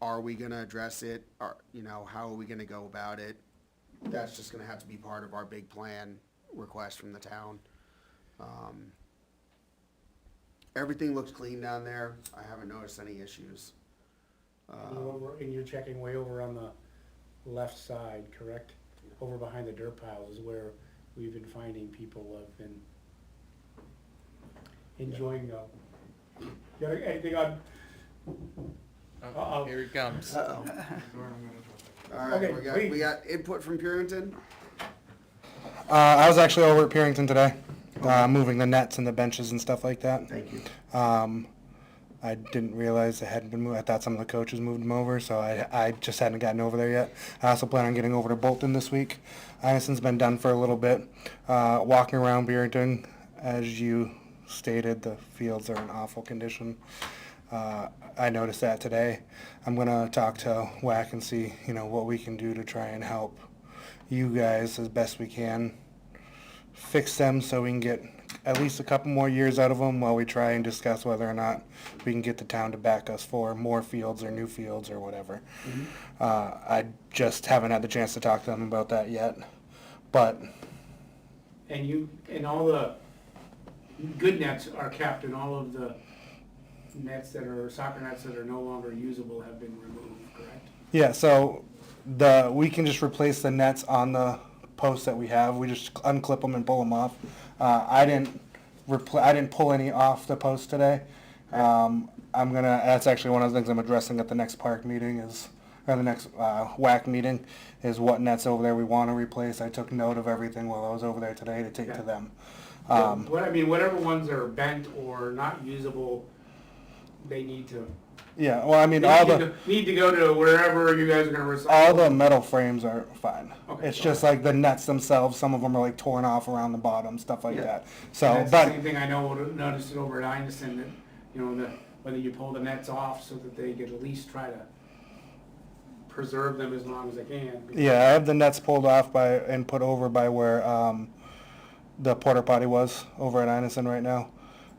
Are we gonna address it, or, how are we gonna go about it? That's just gonna have to be part of our big plan request from the town. Everything looks clean down there. I haven't noticed any issues. And you're checking way over on the left side, correct? Over behind the dirt piles is where we've been finding people have been enjoying the, got anything on? Oh, Uh-oh. here he comes. Uh-oh. All Okay, right, we please. got input from Purington? I was actually over at Purington today, moving the nets and the benches and stuff like that. Thank you. I didn't realize they hadn't been moved. I thought some of the coaches moved them over, so I just hadn't gotten over there yet. I also plan on getting over to Bolton this week. Inison's been done for a little bit. Walking around Purington, as you stated, the fields are in awful condition. I noticed that today. I'm gonna talk to WAC and see, what we can do to try and help you guys as best we can fix them so we can get at least a couple more years out of them while we try and discuss whether or not we can get the town to back us for more fields or new fields or whatever. I just haven't had the chance to talk to them about that yet, but And all the good nets are kept, and all of the nets soccer nets that are no longer usable have been removed, correct? yeah, so we can just replace the nets on the posts that we have. We just unclip them and pull them off. I didn't pull any off the post today. That's actually one of the things I'm addressing at the next park meeting or the next WAC meeting, is what nets over there we want to replace. I took note of everything while I was over there today to take to them. Whatever ones are bent or not usable, they need to, Yeah, well, I mean, need to go to wherever you guys are gonna recycle. all the metal frames are fine. Okay. It's just like the nets themselves, some of them are like torn off around the bottom, stuff like Yeah. that. And So, that's the but, same thing I noticed it over at Inison, that, whether you pull the nets off so that they could at least try to preserve them as long as they can. yeah, I have the nets pulled off and put over by where, the porta potty was over at Inison right now.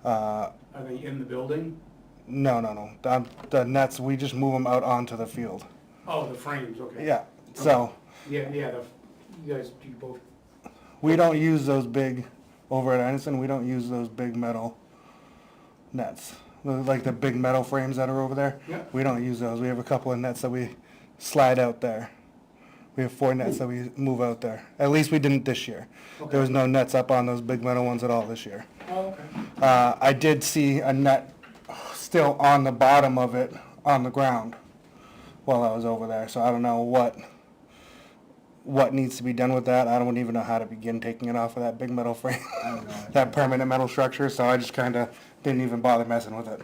Are they in the building? No. The nets, we just move them out onto the field. Oh, the frames, okay. Yeah, so Yeah, you guys do both. we don't use those big, over at Inison, we don't use those big metal nets. Like the big metal frames that are over there. Yeah. We don't use those. We have a couple of nets that we slide out there. We have 4 nets that we move out there. At least we didn't this year. Okay. There was no nets up on those big metal ones at all this year. Oh, okay. I did see a net still on the bottom of it on the ground while I was over there, so I don't know what needs to be done with that. I don't even know how to begin taking it off of that big metal frame, that permanent metal structure, so I just kind of didn't even bother messing with it.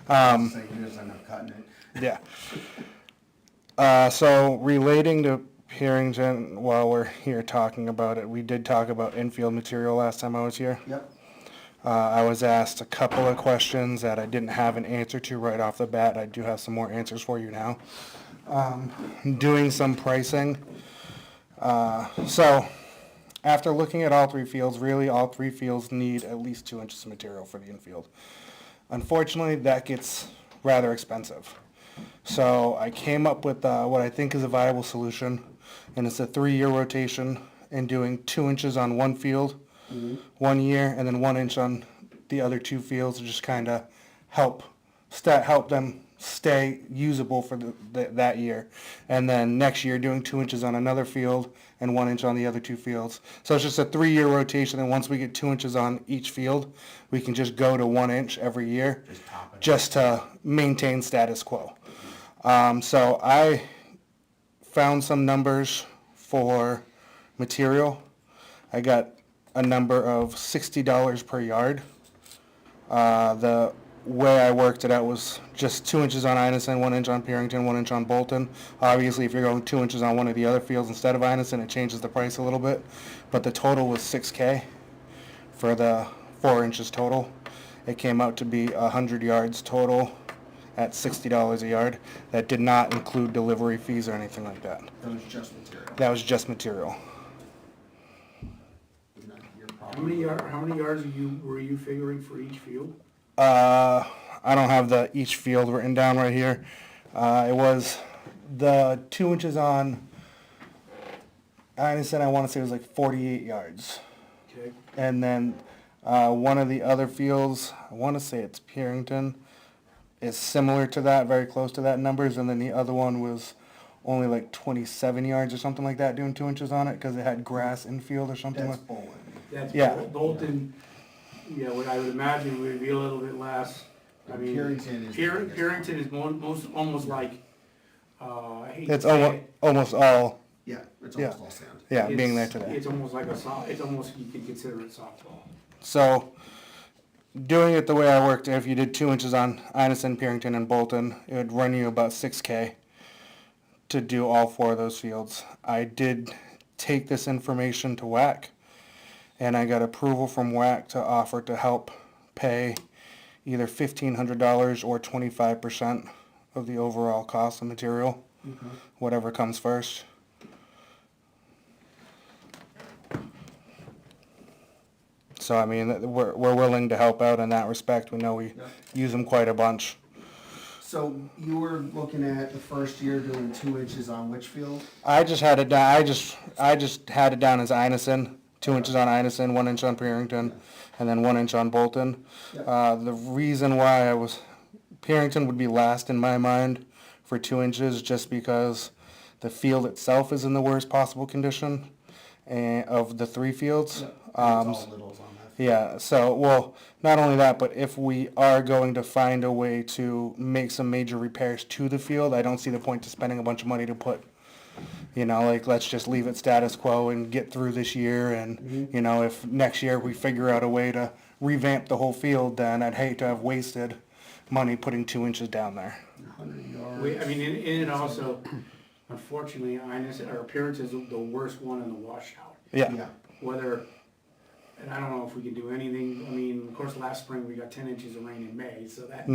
So you just end up cutting it. Yeah. So relating to Purington, while we're here talking about it, we did talk about infield material last time I was here. Yep. I was asked a couple of questions that I didn't have an answer to right off the bat. I do have some more answers for you now. Doing some pricing. So after looking at all 3 fields, really all 3 fields need at least 2 inches of material for the infield. Unfortunately, that gets rather expensive. So I came up with what I think is a viable solution, and it's a 3-year rotation and doing 2 inches on one field 1 year, and then 1 inch on the other 2 fields to just kind of help them stay usable for that year. And then next year doing 2 inches on another field and 1 inch on the other 2 fields. So it's just a 3-year rotation, and once we get 2 inches on each field, we can just go to 1 inch every year just to maintain status quo. So I found some numbers for material. I got a number of $60 per yard. The way I worked it out was just 2 inches on Inison, 1 inch on Purington, 1 inch on Bolton. Obviously, if you're going 2 inches on one of the other fields instead of Inison, it changes the price a little bit. But the total was $6K for the 4 inches total. It came out to be 100 yards total at $60 a yard. That did not include delivery fees or anything like that. That was just material. That was just material. How many yards were you figuring for each field? I don't have each field written down right here. It was the 2 inches on Inison, I want to say it was like 48 yards. Okay. And then one of the other fields, I want to say it's Purington, is similar to that, very close to that numbers. And then the other one was only like 27 yards or something like that, doing 2 inches on it because it had grass infield or something. That's like. bowling. That's Yeah. Bolton, Yeah, what I would imagine would be a little bit less. I mean, Purrington is the biggest Purrington is almost like, I hate to It's say it, almost all, Yeah, it's Yeah. almost all sand. yeah, being there it's- today. It's almost like it's almost, you could consider it softball. So, doing it the way I worked, if you did 2 inches on Inison, Purrington, and Bolton, it would run you about $6K to do all 4 of those fields. I did take this information to WAC, and I got approval from WAC to offer to help pay either $1,500 or 25% of the overall cost of material, whatever comes first. So, I mean, we're willing to help out in that respect. We know we Yeah. use them quite a bunch. So you were looking at the first year doing 2 inches on which field? I just had it down, I just had it down as Inison, 2 inches on Inison, 1 inch on Purrington, and then 1 inch on Bolton. Yeah. The reason why Purrington would be last in my mind for 2 inches, just because the field itself is in the worst possible condition of the 3 fields. It's all littles on that field. Yeah, so, well, not only that, but if we are going to find a way to make some major repairs to the field, I don't see the point to spending a bunch of money to put, like, let's just leave it status quo and get through this year, and, if next year we figure out a way to revamp the whole field, then I'd hate to have wasted money putting 2 inches down there. 100 yards. I mean, and it also, unfortunately, our appearance is the worst one in the washout. Yeah, Yeah, Whether, and I don't know if we can do anything, I mean, of course, last spring we got 10 inches of rain in May, so that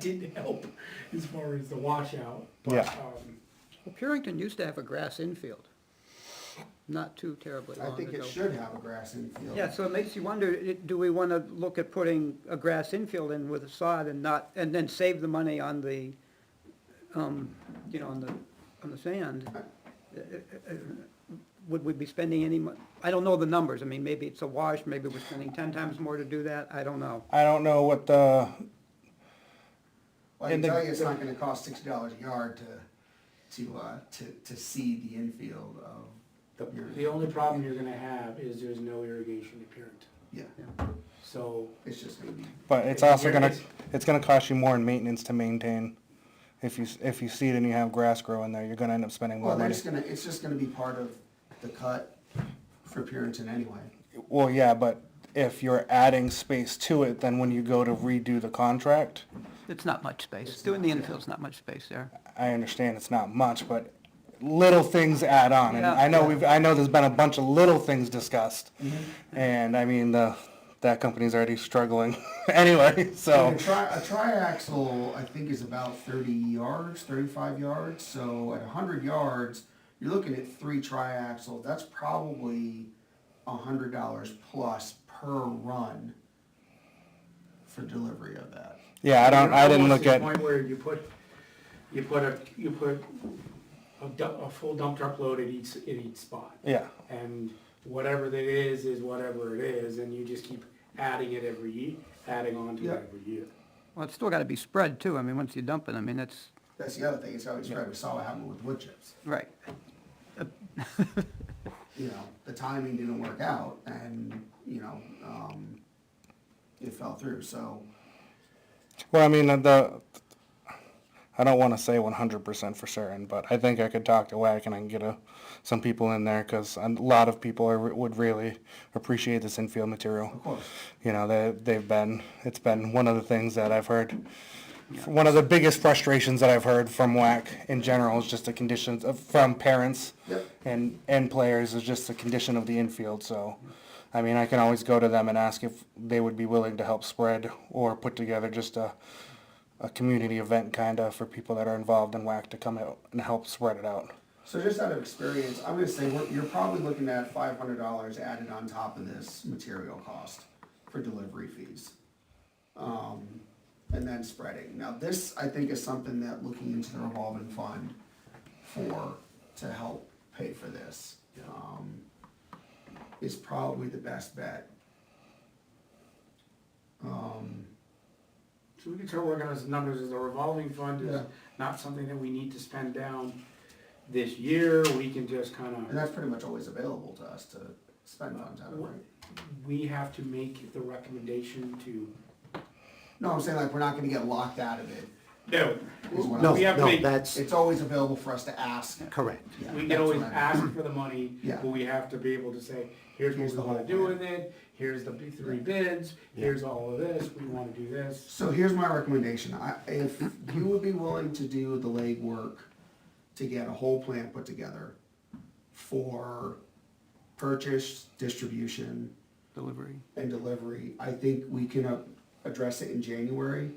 didn't help as far as the washout. But, Yeah. Well, Purrington used to have a grass infield, not too terribly I long think ago. it should have a grass infield. Yeah, so it makes you wonder, do we want to look at putting a grass infield in with a sod and then save the money on the, on the sand? Would we be spending any I don't know the numbers, I mean, maybe it's a wash, maybe we're spending 10 times more to do that, I don't know. I don't know what Well, I can And the- tell you it's not gonna cost $60 a yard to seed the infield of your, The only problem you're gonna have is there's no irrigation in Purrington. yeah, So, it's just gonna be, but it's also it's gonna cost you more in maintenance to maintain. If you seed and you have grass growing there, you're gonna end up spending more well, money. it's just gonna be part of the cut for Purrington anyway. Well, yeah, but if you're adding space to it, then when you go to redo the contract, It's not much space, It's doing the not, yeah. infield's not much space there. I understand it's not much, but little things add on. And Yeah. I know there's been a bunch of little things discussed. And I mean, that company's already struggling anyway, so. A triaxle, I think, is about 30 yards, 35 yards, so at 100 yards, you're looking at 3 triaxles, that's probably $100 plus per run for delivery of that. Yeah, I didn't almost look to the at, point where you put a full dump truck load at each spot. yeah. And whatever that is whatever it is, and you just keep adding it every year, adding on to Yeah. it every year. Well, it's still gotta be spread too, I mean, once you dump it, I mean, that's, That's the other thing, it's always right, we saw what happened with wood chips. right. The timing didn't work out, and, it fell through, so, Well, I mean, I don't wanna say 100% for certain, but I think I could talk to WAC and I can get some people in there, cause a lot of people would really appreciate this infield material. of course. It's been one of the things that I've heard, one of the biggest frustrations that I've heard from WAC in general is just the conditions from parents Yep. and players is just the condition of the infield, so, I mean, I can always go to them and ask if they would be willing to help spread or put together just a community event kinda for people that are involved in WAC to come out and help spread it out. So just out of experience, I'm gonna say, you're probably looking at $500 added on top of this material cost for delivery fees. And then spreading. Now, this, I think, is something that looking into the revolving fund to help pay for this, is probably the best bet. So we can start working on some numbers, as a revolving fund Yeah. is not something that we need to spend down this year, we can just And kinda, that's pretty much always available to us to spend funds out of, right? We have to make the recommendation to, No, I'm saying like, we're not gonna get locked out of it. no, is what No, I'm we have to no, make, that's It's always available for us to ask. correct. Yeah, we can that's always what I mean. ask for the money, Yeah. but we have to be able to say, here's what Here's we the wanna whole do plan. with it, here's the three bids, here's all of this, we wanna do this. So here's my recommendation. If you would be willing to do the legwork to get a whole plan put together for purchase, distribution, Delivery. and delivery, I think we can address it in January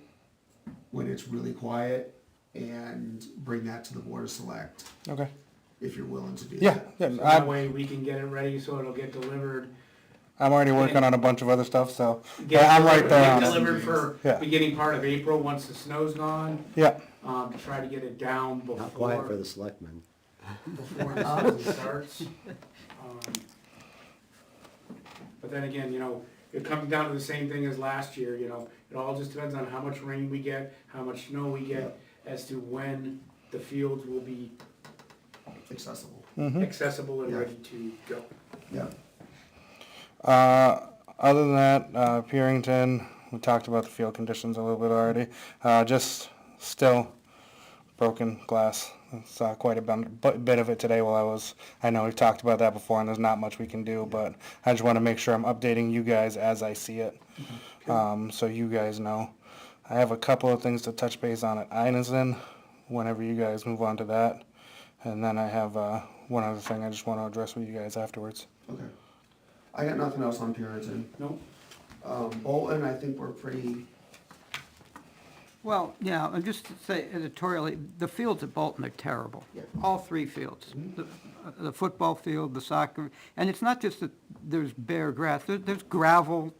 when it's really quiet and bring that to the Board of Select, Okay. if you're willing to do Yeah, that. yeah, So that I'm, way we can get it ready so it'll get delivered. I'm already working on a bunch of other stuff, so, Get yeah, I'm right delivered- there get on it. Delivered for Yeah. beginning part of April, once the snow's gone, Yeah, to try to get it down Not quiet for before, the selectmen. before the season starts. But then again, you know, it comes down to the same thing as last year, you know, it all just depends on how much rain we get, how much snow we get, as to when the fields will be Accessible. accessible and Yeah. ready to go. Yeah. other than that, Purington, we talked about the field conditions a little bit already. Just still broken glass. Saw quite a bit of it today while I know we've talked about that before and there's not much we can do, but I just want to make sure I'm updating you guys as I see it. So you guys know. I have a couple of things to touch base on at Einesen, whenever you guys move on to that. And then I have, one other thing I just want to address with you guys afterwards. Okay. I got nothing else on Puritan. Nope. Bolton, I think we're pretty, Well, yeah, and just to say editorially, the fields at Bolton are terrible. Yeah. All three fields. The football field, the soccer, and it's not just that there's bare grass, there's gravel,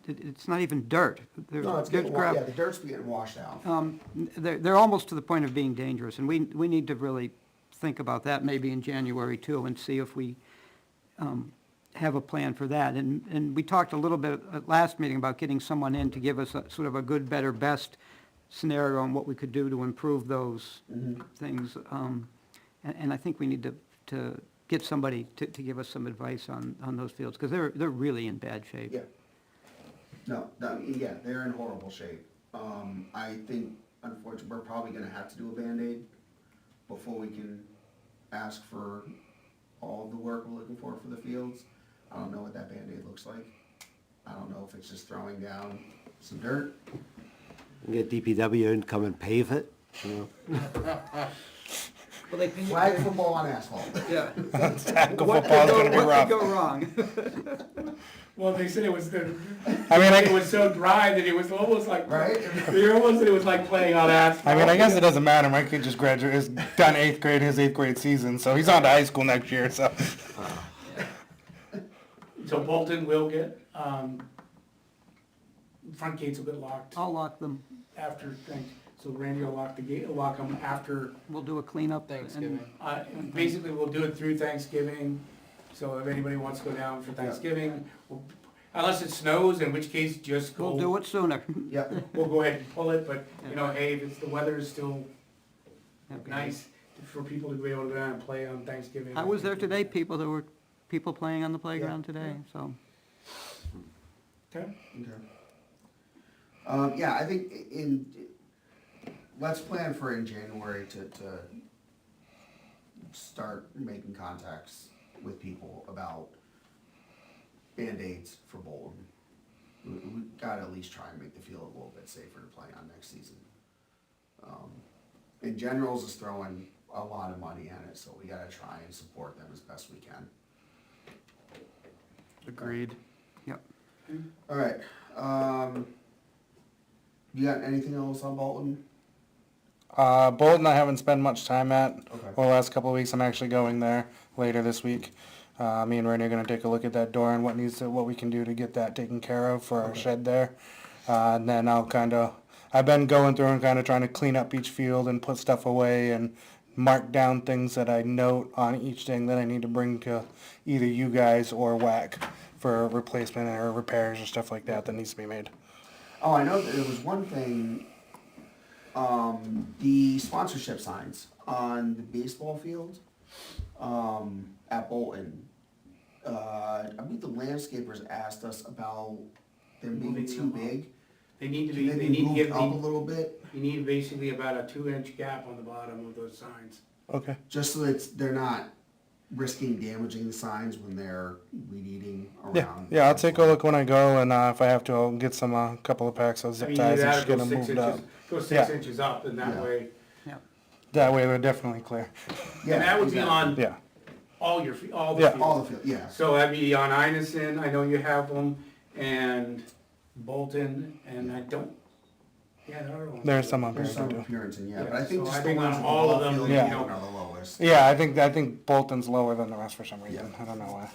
it's not even dirt. There's no, it's there's getting, gravel. yeah, the dirt's getting washed out. They're almost to the point of being dangerous, and we need to really think about that maybe in January too, and see if we have a plan for that. And we talked a little bit at last meeting about getting someone in to give us a sort of a good, better, best scenario on what we could do to improve those things. And I think we need to get somebody to give us some advice on those fields, because they're really in bad shape. Yeah. No, yeah, they're in horrible shape. I think unfortunately, we're probably gonna have to do a Band-Aid before we can ask for all of the work we're looking for the fields. I don't know what that Band-Aid looks like. I don't know if it's just throwing down some dirt. Get DPW and come and pave it, you know. Flag football on asphalt. Yeah. Tackle What football's gonna be could rough. go wrong? Well, they said it was I mean, it was so dry that it was almost like, Right? they almost said it was like playing on asphalt. I mean, I guess it doesn't matter. My kid just graduated, is done his 8th grade season, so he's on to high school next year, so. So Bolton will get, front gates will get locked I'll lock them. after things. So Randy will lock the gate, lock them after, We'll do a cleanup. and- Thanksgiving. basically we'll do it through Thanksgiving. So if anybody wants to go down for Thanksgiving, unless it snows, in which case just go. We'll do it sooner. Yep. We'll go ahead and pull it, but, you know, hey, if it's, the weather is still Okay. nice for people to be able to go down and play on Thanksgiving. I was there today, there were people playing on the playground today, so. Okay. Okay. Yeah, I think let's plan for in January to start making contacts with people about Band-Aids for Bolton. We gotta at least try and make the field a little bit safer to play on next season. And Generals is throwing a lot of money at it, so we gotta try and support them as best we can. Agreed. Yep. All right, you got anything else on Bolton? Bolton I haven't spent much time at Okay. over the last couple of weeks. I'm actually going there later this week. Me and Randy are gonna take a look at that door and what we can do to get that taken care of for our shed there. And then I've been going through and kinda trying to clean up each field and put stuff away and mark down things that I note on each thing that I need to bring to either you guys or WAC for replacement or repairs or stuff like that needs to be made. Oh, I know that there was one thing, the sponsorship signs on the baseball field, at Bolton. I believe landscapers asked us about them being Moving too them up. big. They need to Can be, they they be need to moved give, up a little bit, you need basically about a 2-inch gap on the bottom of those signs. Okay. just so that they're not risking damaging the signs when they're weed eating Yeah, around? yeah, I'll take a look when I go, and if I have to, I'll get some, couple of packs of I zip mean, ties you and gotta just get go them 6 moved up. inches, go 6 Yeah. inches up, and that Yeah. way, That way they're definitely clear. Yeah, and that would be exactly. on Yeah, all your, all the Yeah. fields. All the field, yeah. So that'd be on Inison, I know you have them, and Bolton, and I don't, yeah, there are ones. there's some up here There's some too. appearance in, yeah, Yeah, but I think so just I the think ones on in the all of ball them, field you Yeah. know, are the lowest. Yeah, I think Bolton's lower than the rest for some reason. Yeah. I don't know why.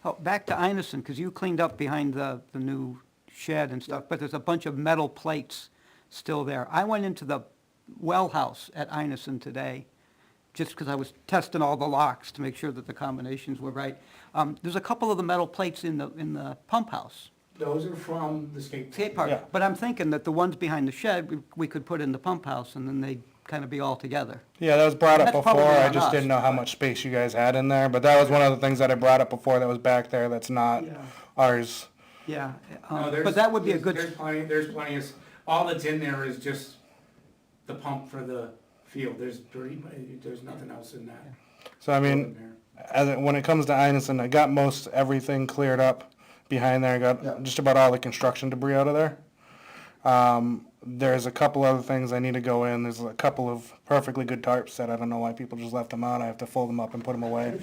Oh, back to Einison, because you cleaned up behind the new shed and stuff, but there's a bunch of metal plates still there. I went into the well house at Einison today, just because I was testing all the locks to make sure that the combinations were right. There's a couple of the metal plates in the pump house, those are from the skate. skate park. Yeah. But I'm thinking that the ones behind the shed, we could put in the pump house, and then they'd kind of be all together. Yeah, that was brought up That's before. probably I on just us, didn't know how but- much space you guys had in there, but that was one of the things that I brought up before that was back there that's not Yeah. ours. Yeah, No, there's- but that would be a there's- good, there's plenty of, all that's in there is just the pump for the field, there's nothing else in that. So I mean, in there. when it comes to Einison, I got most everything cleared up behind there. I got Yeah. just about all the construction debris out of there. There's a couple other things I need to go in. There's a couple of perfectly good tarps that I don't know why people just left them out. I have to fold them up and put them away.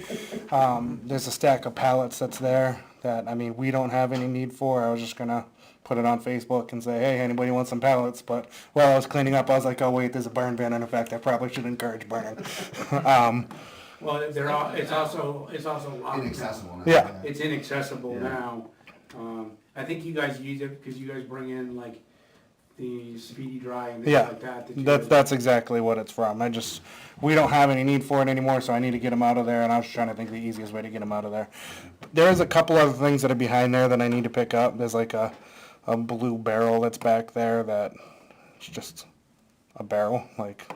There's a stack of pallets that's there that, I mean, we don't have any need for. I was just gonna put it on Facebook and say, hey, anybody want some pallets? But while I was cleaning up, I was like, oh wait, there's a burn ban in effect. I probably should encourage burning. Well, they're all, it's also locked now. Inaccessible now. Yeah. It's inaccessible Yeah. now. I think you guys use it because you guys bring in like the speedy dry and things Yeah, like that. you guys- that's exactly what it's from. We don't have any need for it anymore, so I need to get them out of there, and I was trying to think of the easiest way to get them out of there. There is a couple other things that are behind there that I need to pick up. There's like a blue barrel that's back there that it's just a barrel, like,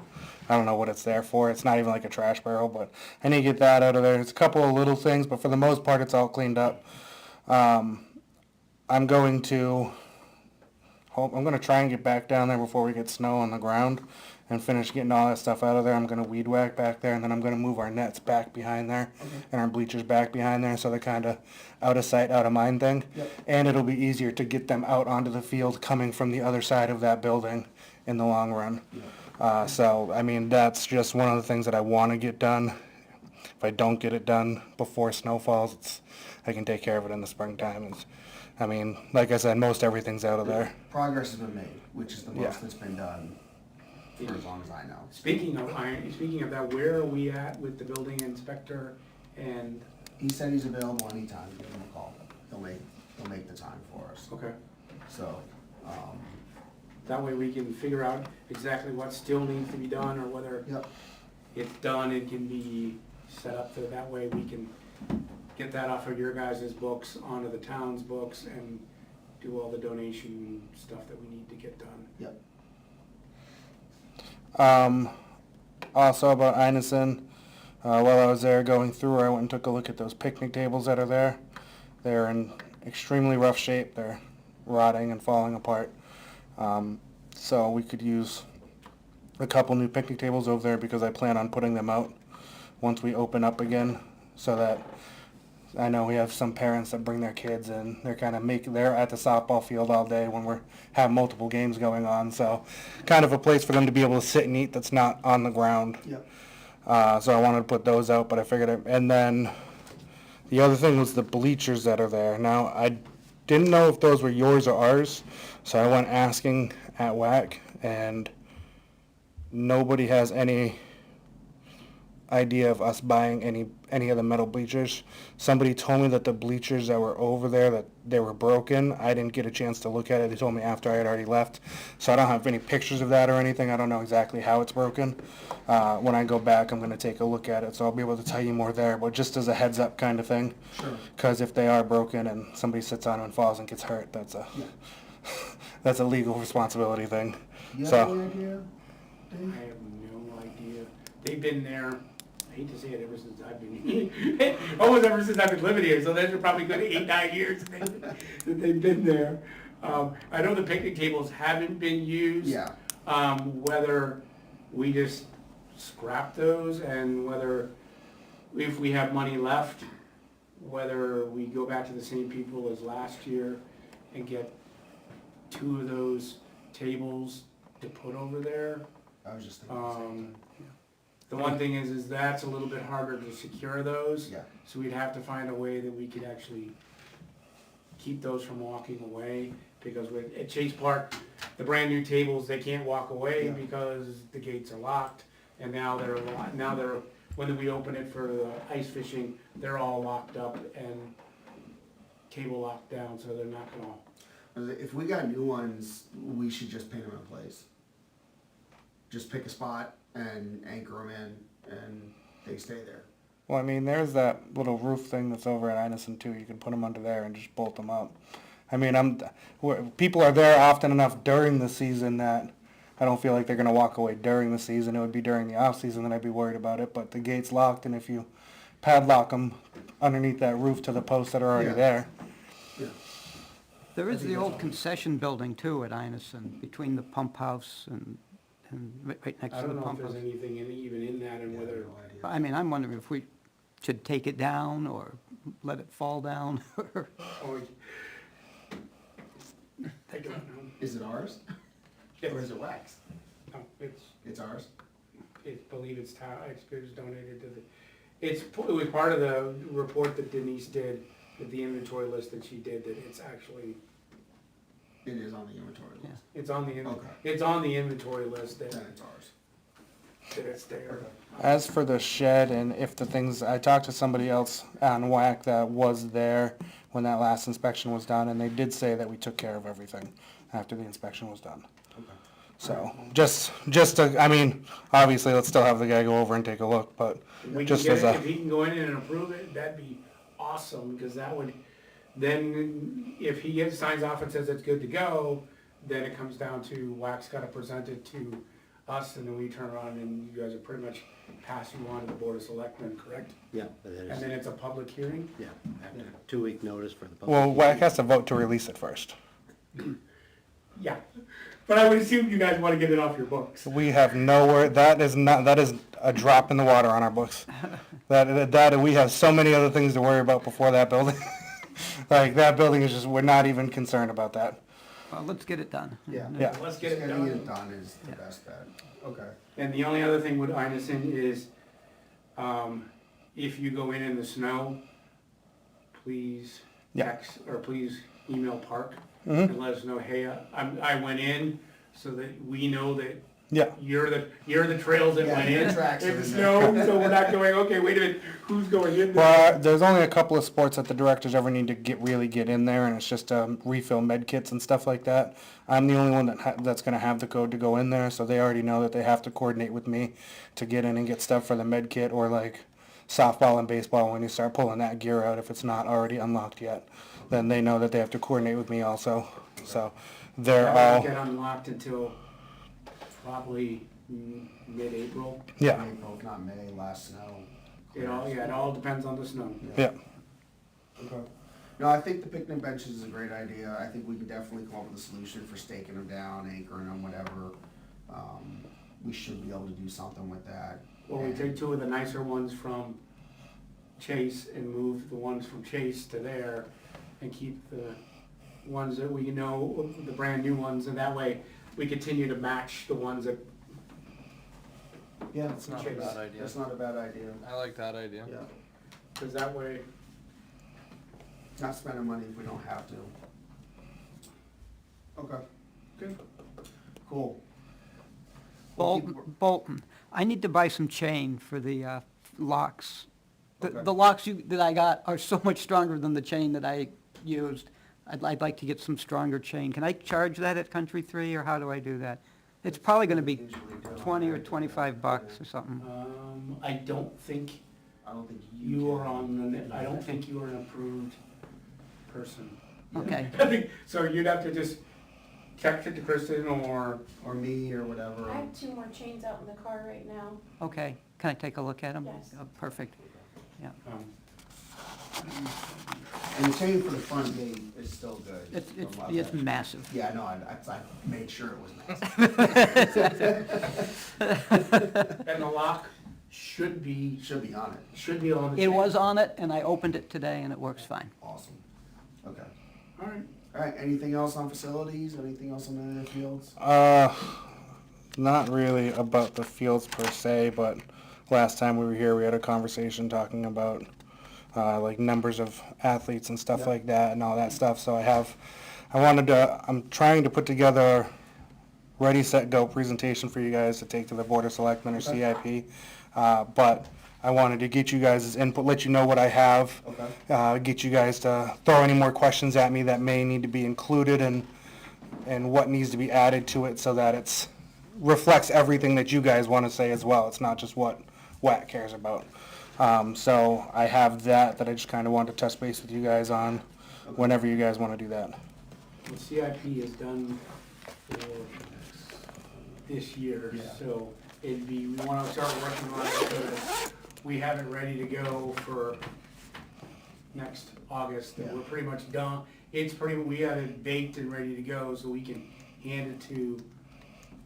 I don't know what it's there for. It's not even like a trash barrel, but I need to get that out of there. There's a couple of little things, but for the most part, it's all cleaned up. I'm going to try and get back down there before we get snow on the ground and finish getting all that stuff out of there. I'm gonna weed whack back there, and then I'm gonna move our nets back behind there and our bleachers back behind there, so they're kinda out of sight, out of mind thing. Yep. And it'll be easier to get them out onto the field coming from the other side of that building in the long run. So, I mean, that's just one of the things that I wanna get done. If I don't get it done before snow falls, I can take care of it in the springtime. I mean, like I said, most everything's out of there. Progress has been made, which is the most Yeah. that's been done for as long as I know. Speaking of that, where are we at with the building inspector and, He said he's available anytime, give him a call. He'll make the time for us. okay, So, that way we can figure out exactly what still needs to be done or whether yep, it's done, it can be set up so that way we can get that off of your guys' books onto the town's books and do all the donation stuff that we need to get done. yep. Also about Einison, while I was there going through, I went and took a look at those picnic tables that are there. They're in extremely rough shape. They're rotting and falling apart. So we could use a couple new picnic tables over there because I plan on putting them out once we open up again, so that I know we have some parents that bring their kids and they're at the softball field all day when we have multiple games going on. So kind of a place for them to be able to sit and eat that's not on the ground. Yep. So I wanted to put those out, but I figured and then the other thing was the bleachers that are there. Now, I didn't know if those were yours or ours, so I went asking at WAC, and nobody has any idea of us buying any of the metal bleachers. Somebody told me that the bleachers that were over there, that they were broken. I didn't get a chance to look at it. They told me after I had already left. So I don't have any pictures of that or anything. I don't know exactly how it's broken. When I go back, I'm going to take a look at it, so I'll be able to tell you more there. But just as a heads up kind of thing, Sure. because if they are broken and somebody sits on them and falls and gets hurt, that's a Yeah. that's a legal responsibility thing. You have So- any idea? I have no idea. They've been there, hate to say it, ever since I've been, almost ever since I've been living here, so those are probably good 8, 9 years that they've been there. I know the picnic tables haven't been used. Yeah. Whether we just scrap those and whether, if we have money left, whether we go back to the same people as last year and get 2 of those tables to put over there. I was just thinking the same thing. The one thing is that's a little bit harder to secure those. Yeah. So we'd have to find a way that we could actually keep those from walking away, because at Chase Park, the brand new tables, they can't walk away Yeah. because the gates are locked, and now they're, when we open it for ice fishing, they're all locked up and cable locked down, so they're not gonna. If we got new ones, we should just paint them in place. Just pick a spot and anchor them in, and they stay there. Well, I mean, there's that little roof thing that's over at Inison too. You can put them under there and just bolt them up. I mean, people are there often enough during the season that I don't feel like they're going to walk away during the season. It would be during the off season that I'd be worried about it. But the gate's locked, and if you padlock them underneath that roof to the posts that are already Yeah. there. Yeah. There I is think the that's old all. concession building too at Inison, between the pump house and right next I to the don't know if pump there's house. anything even in that, and Yeah, whether, no idea. I mean, I'm wondering if we should take it down or let it fall down. or, I don't know. Is it ours? Or is it wax? No, It's ours? believe it's it was donated to the, it was part of the report that Denise did, with the inventory list that she did, that it's actually, It is on the inventory list. it's on the, Okay. it's on the inventory list that, Then it's ours. that it's there. As for the shed and if the things, I talked to somebody else on WAC that was there when that last inspection was done, and they did say that we took care of everything after the inspection was done. Okay. So, just to, I mean, obviously, let's still have the guy go over and take a look, but If we can just get as it, a, if he can go in and approve it, that'd be awesome, because that would, then if he signs off and says it's good to go, then it comes down to WAC's gotta present it to us, and then we turn around and you guys are pretty much pass you on to the Board of Selectmen, correct? Yeah, but And there's, then it's a public hearing? yeah, after 2-week notice for the public. well, WAC has to vote to release it first. Yeah, but I would assume you guys wanna get it off your books. We have nowhere, that is a drop in the water on our books. That, we have so many other things to worry about before that building. Like, that building is just, we're not even concerned about that. Well, let's get it done. Yeah. Yeah. Let's Just get it getting it done. done is the best bet. Okay. And the only other thing with Inison is, if you go in the snow, please Yeah. text, or please email Park Mhm. and let us know, hey, I went in, so that we know that Yeah. you're the trails that Yeah, went your in. tracks are If in snow, so we're not going, okay, wait a minute, who's going in there? Well, there's only a couple of sports that the directors ever need to really get in there, and it's just refill med kits and stuff like that. I'm the only one that's going to have the code to go in there, so they already know that they have to coordinate with me to get in and get stuff for the med kit, or like softball and baseball when you start pulling that gear out, if it's not already unlocked yet, then they know that they have to coordinate with me also. So they're That all, won't get unlocked until probably mid-April. yeah, April, if not May, last snow. It all depends on the snow. yeah. Okay. No, I think the picnic benches is a great idea. I think we can definitely come up with a solution for staking them down, anchoring them, whatever. We should be able to do something with that. Well, we take 2 of the nicer ones from Chase and move the ones from Chase to there, and keep the ones that we know, the brand new ones, and that way we continue to match the ones that, Yeah, That's not a bad idea. That's not a bad idea. I like that idea. Yeah, because that way, not spending money if we don't have to. Okay, good. cool. We'll keep Bolton, I need to buy some chain for the locks. Okay. The locks that I got are so much stronger than the chain that I used. I'd like to get some stronger chain. Can I charge that at Country 3, or how do I do that? It's probably gonna be Usually do it 20 or on that. 25 bucks or something. I don't think I don't think you are can. I don't think you are an approved person. Okay, I think, so you'd have to just text it to Kristen or, me or whatever. I have 2 more chains out in the car right now. Okay, can I take a look at them? Yes. Oh, perfect, yeah. And the chain for the front gate is still good. It's massive. Yeah, no, I made sure it was massive. and the lock should be On it. on the It chain. was on it, and I opened it today, and it works fine. Awesome. Okay. All right. All right, anything else on facilities? Anything else on the fields? Not really about the fields per se, but last time we were here, we had a conversation talking about like numbers of athletes and stuff Yeah. like that and all that stuff. So I'm trying to put together a ready, set, go presentation for you guys to take to the Board of Selectmen or CIP. But I wanted to get you guys' input, let you know what I have. Okay. Get you guys to throw any more questions at me that may need to be included and what needs to be added to it so that it's reflects everything that you guys want to say as well. It's not just what WAC cares about. So I have that I just kind of wanted to touch base with you guys on whenever you guys want to do that. The CIP is done for this year, Yeah. so we want to start working on it so that we have it ready to go for next August. Yeah. We're pretty much done. We have it baked and ready to go, so we can hand it to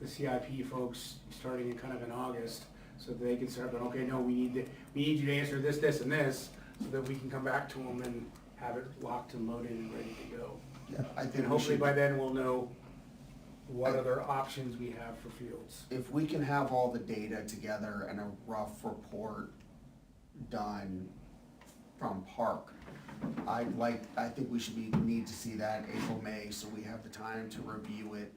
the CIP folks starting in August, so that they can start going, okay, no, we need you to answer this, this, and this, so that we can come back to them and have it locked and loaded and ready to go. Yeah, I think And we hopefully should, by then we'll know what other options we have for fields. if we can have all the data together and a rough report done from Park, I think we should need to see that April, May, so we have the time to review it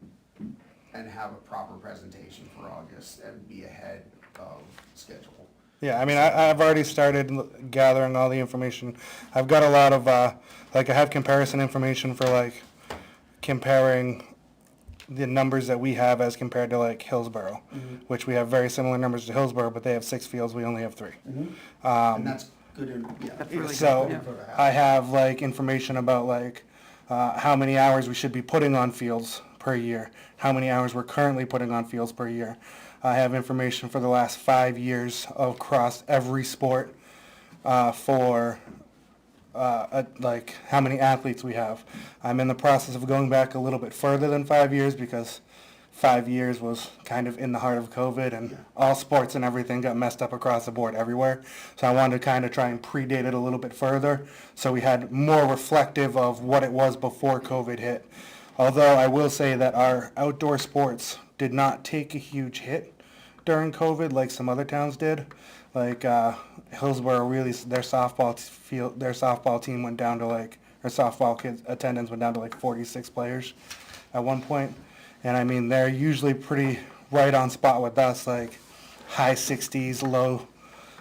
and have a proper presentation for August and be ahead of schedule. Yeah, I mean, I've already started gathering all the information. I've got a lot of, I have comparison information for comparing the numbers that we have as compared to Hillsborough, which we have very similar numbers to Hillsborough, but they have 6 fields, we only have 3. And that's good, yeah. That's really good, So yeah. I have information about how many hours we should be putting on fields per year, how many hours we're currently putting on fields per year. I have information for the last 5 years across every sport for how many athletes we have. I'm in the process of going back a little bit further than 5 years because 5 years was kind of in the heart of COVID and all sports and everything got messed up across the board everywhere. So I wanted to kind of try and predate it a little bit further so we had more reflective of what it was before COVID hit. Although I will say that our outdoor sports did not take a huge hit during COVID like some other towns did. Hillsborough really, their softball team went down to their softball kids attendance went down to 46 players at one point. And I mean, they're usually pretty right on spot with us, high 60s, low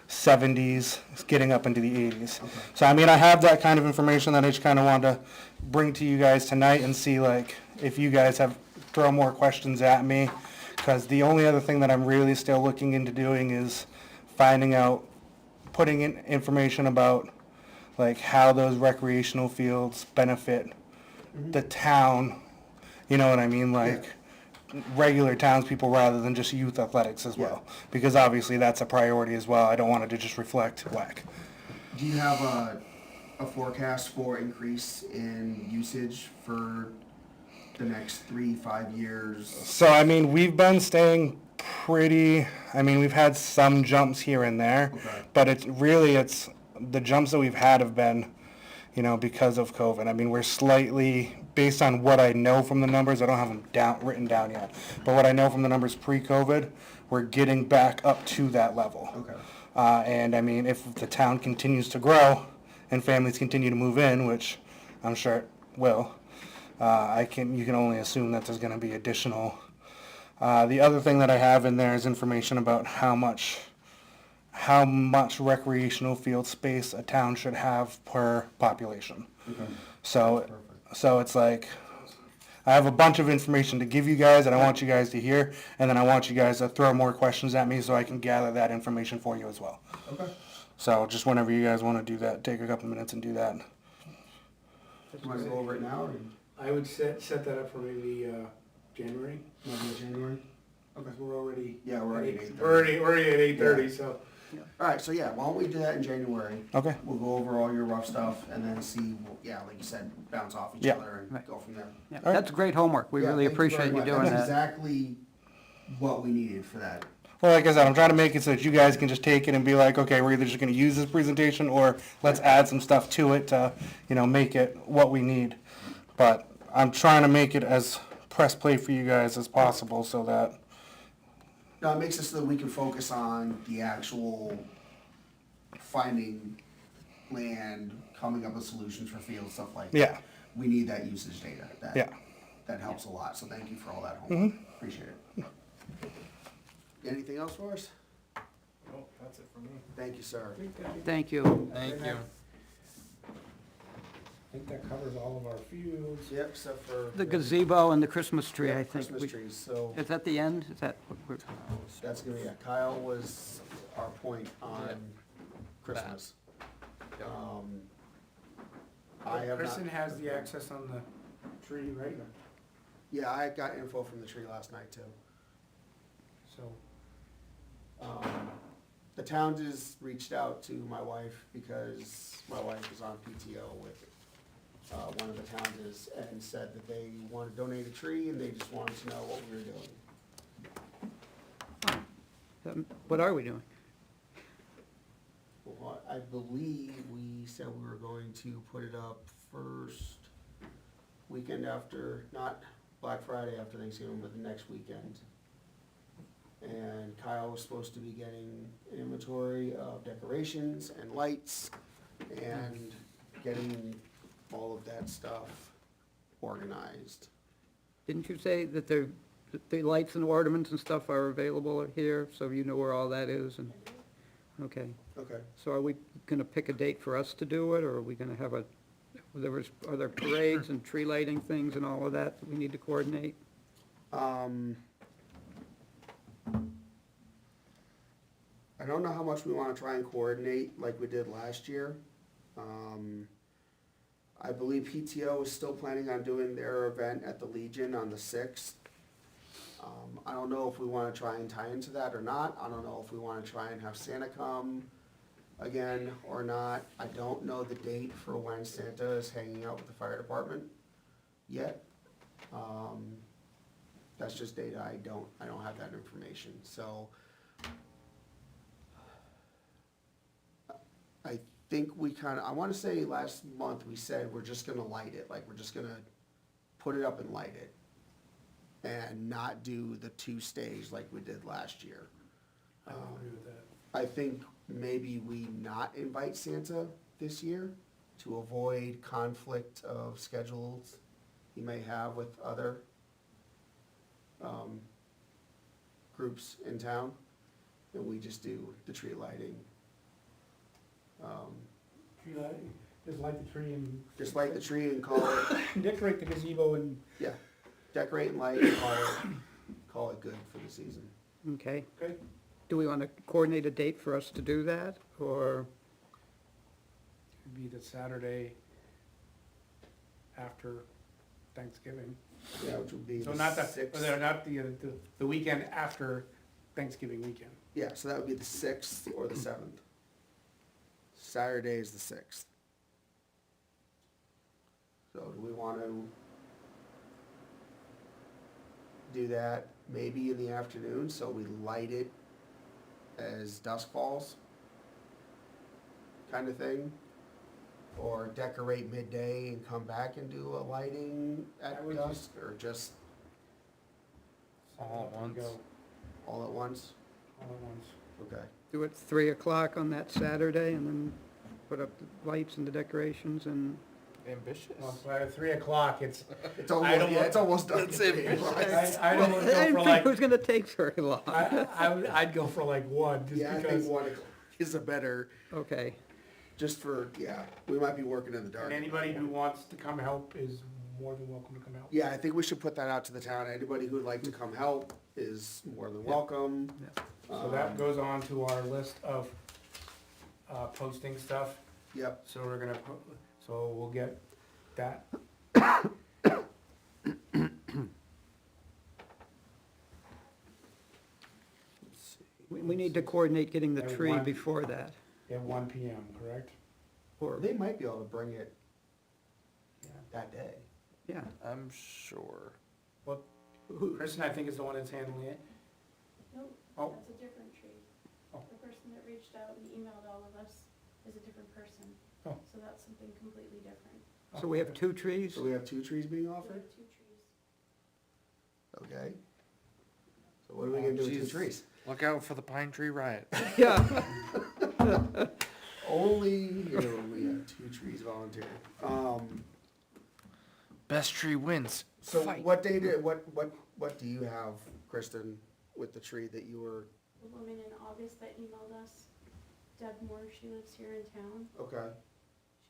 70s, getting up into the 80s. So I mean, I have that kind of information that I just kind of wanted to bring to you guys tonight and see if you guys throw more questions at me. Because the only other thing that I'm really still looking into doing is finding out, putting in information about how those recreational fields benefit the town. You know what I mean? Regular townspeople rather than just youth athletics as well. Because obviously that's a priority as well. I don't want it to just reflect WAC. Do you have a forecast for increase in usage for the next 3-5 years? So, I mean, we've been staying we've had some jumps here and there, Okay. but it's the jumps that we've had have been, because of COVID. I mean, we're slightly, based on what I know from the numbers, I don't have them written down yet, but what I know from the numbers pre-COVID, we're getting back up to that level. Okay. And I mean, if the town continues to grow and families continue to move in, which I'm sure it will, you can only assume that there's going to be additional. The other thing that I have in there is information about how much recreational field space a town should have per population. Okay. So it's I have a bunch of information to give you guys that I want you guys to hear, and then I want you guys to throw more questions at me so I can gather that information for you as well. Okay. So just whenever you guys want to do that, take a couple minutes and do that. You want to go over it now? Or? I would set that up for maybe January? Middle of January? Okay. Because we're already. Yeah, we're already at 8:30. We're already at 8:30, Yeah. so. All right, so yeah, why don't we do that in January? Okay. We'll go over all your rough stuff and then see, yeah, like you said, bounce off each Yeah. other and Right. go from there. Yeah, All right. that's great homework. We Yeah, really thank very appreciate you much. doing That's that. exactly what we needed for that. Well, like I said, I'm trying to make it so that you guys can just take it and be like, okay, we're either just gonna use this presentation or let's add some stuff to it to, make it what we need. But I'm trying to make it as press play for you guys as possible so that, No, it makes it so that we can focus on the actual finding land, coming up with solutions for fields, stuff like that. yeah, We need that usage data. That- yeah. That helps a lot, so thank you for all that homework. Appreciate it. Anything else for us? Oh, that's it for me. Thank you, sir. Thank you. Thank you. I think that covers all of our fields. Yep, except for. The gazebo and the Christmas tree, Yeah, I think. Christmas we- trees, so Is that the end? Is that what we're? that's gonna be, yeah, Kyle was our point on Christmas. I have not, Kristen has the access on the tree, right? yeah, I got info from the tree last night too. So, The town just reached out to my wife because my wife was on PTO with one of the towns and said that they want to donate a tree and they just wanted to know what we were doing. What are we doing? Well, I believe we said we were going to put it up first weekend after, not Black Friday after Thanksgiving, but the next weekend. And Kyle was supposed to be getting an inventory of decorations and lights and getting all of that stuff organized. Didn't you say that the lights and ornaments and stuff are available here, so you know where all that is and, okay. Okay. So are we gonna pick a date for us to do it, or are we gonna have are there parades and tree lighting things and all of that we need to coordinate? I don't know how much we wanna try and coordinate like we did last year. I believe PTO is still planning on doing their event at the Legion on the 6th. I don't know if we wanna try and tie into that or not. I don't know if we wanna try and have Santa come again or not. I don't know the date for when Santa is hanging out with the fire department yet. That's just data I don't have that information, so. I think we I wanna say last month we said we're just gonna light it, like we're just gonna put it up and light it. And not do the 2-stage like we did last year. I would agree with that. I think maybe we not invite Santa this year to avoid conflict of schedules he may have with other groups in town. And we just do the tree lighting. Tree lighting, just light the tree and. Just light the tree and call it, Decorate the gazebo and. yeah, decorate and light and call it good for the season. Okay. Okay. Do we wanna coordinate a date for us to do that, or? It'd be the Saturday after Thanksgiving. Yeah, which would be So the not the, 6th. not the weekend after Thanksgiving weekend. Yeah, so that would be the 6th or the 7th. Saturday is the 6th. So do we want to do that maybe in the afternoon, so we light it as dusk falls? Kind of thing? Or decorate midday and come back and do a lighting I at would dusk, or just All at once. Go all at once? all at once. Okay. Do it 3 o'clock on that Saturday, and then put up the lights and the decorations, and Ambitious. Well, by 3 o'clock, it's, It's I almost, don't yeah, want- it's almost done. I don't wanna I go didn't for think like, it was gonna take very long. I'd go for like 1, just Yeah, I think because. 1 is a better, Okay, just for, yeah, we might be working in the dark. And anybody who wants to come help is more than welcome to come help. Yeah, I think we should put that out to the town. Anybody who'd like to come help is more than welcome. So that goes on to our list of, posting stuff. Yep, So we're gonna, so we'll get that. need to coordinate getting the At tree one- before that, At 1 PM, correct? or, They might be able to bring it that day. yeah. I'm sure. Well, Who- Kristen, I think, is the one that's handling it. Nope, Oh. that's a different tree. Oh. The person that reached out and emailed all of us is a different person. Oh. So that's something completely different. So we have 2 trees? So we have 2 trees being We offered? have 2 trees. Okay. So what are we gonna do with 2 Jeez. trees? Look out for the pine tree riot. Yeah. Only, you know, we have 2 trees volunteering. Best tree wins. So Fight. what day did, what do you have, Kristen, with the tree that you were, The woman in August that emailed us, Deb Moore, she lives here in town. okay,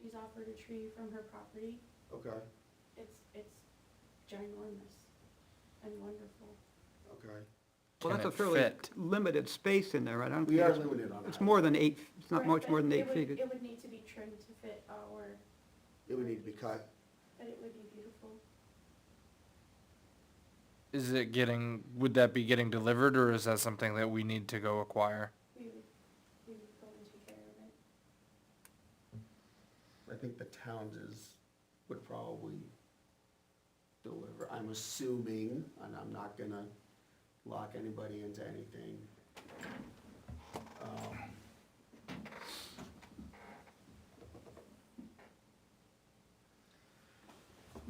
She's offered a tree from her property. okay, It's ginormous and wonderful. okay. Well, Can that's a it fairly fit? limited space in there, I don't We think are it's, limited on that. it's more than 8, it's not Right, much but more than 8 it would- feet. It would need to be trimmed to fit our, It would need to be cut. but it would be beautiful. Is it getting, would that be getting delivered, or is that something that we need to go acquire? We would go and take care of it. I think the towns would probably deliver, I'm assuming, and I'm not gonna lock anybody into anything.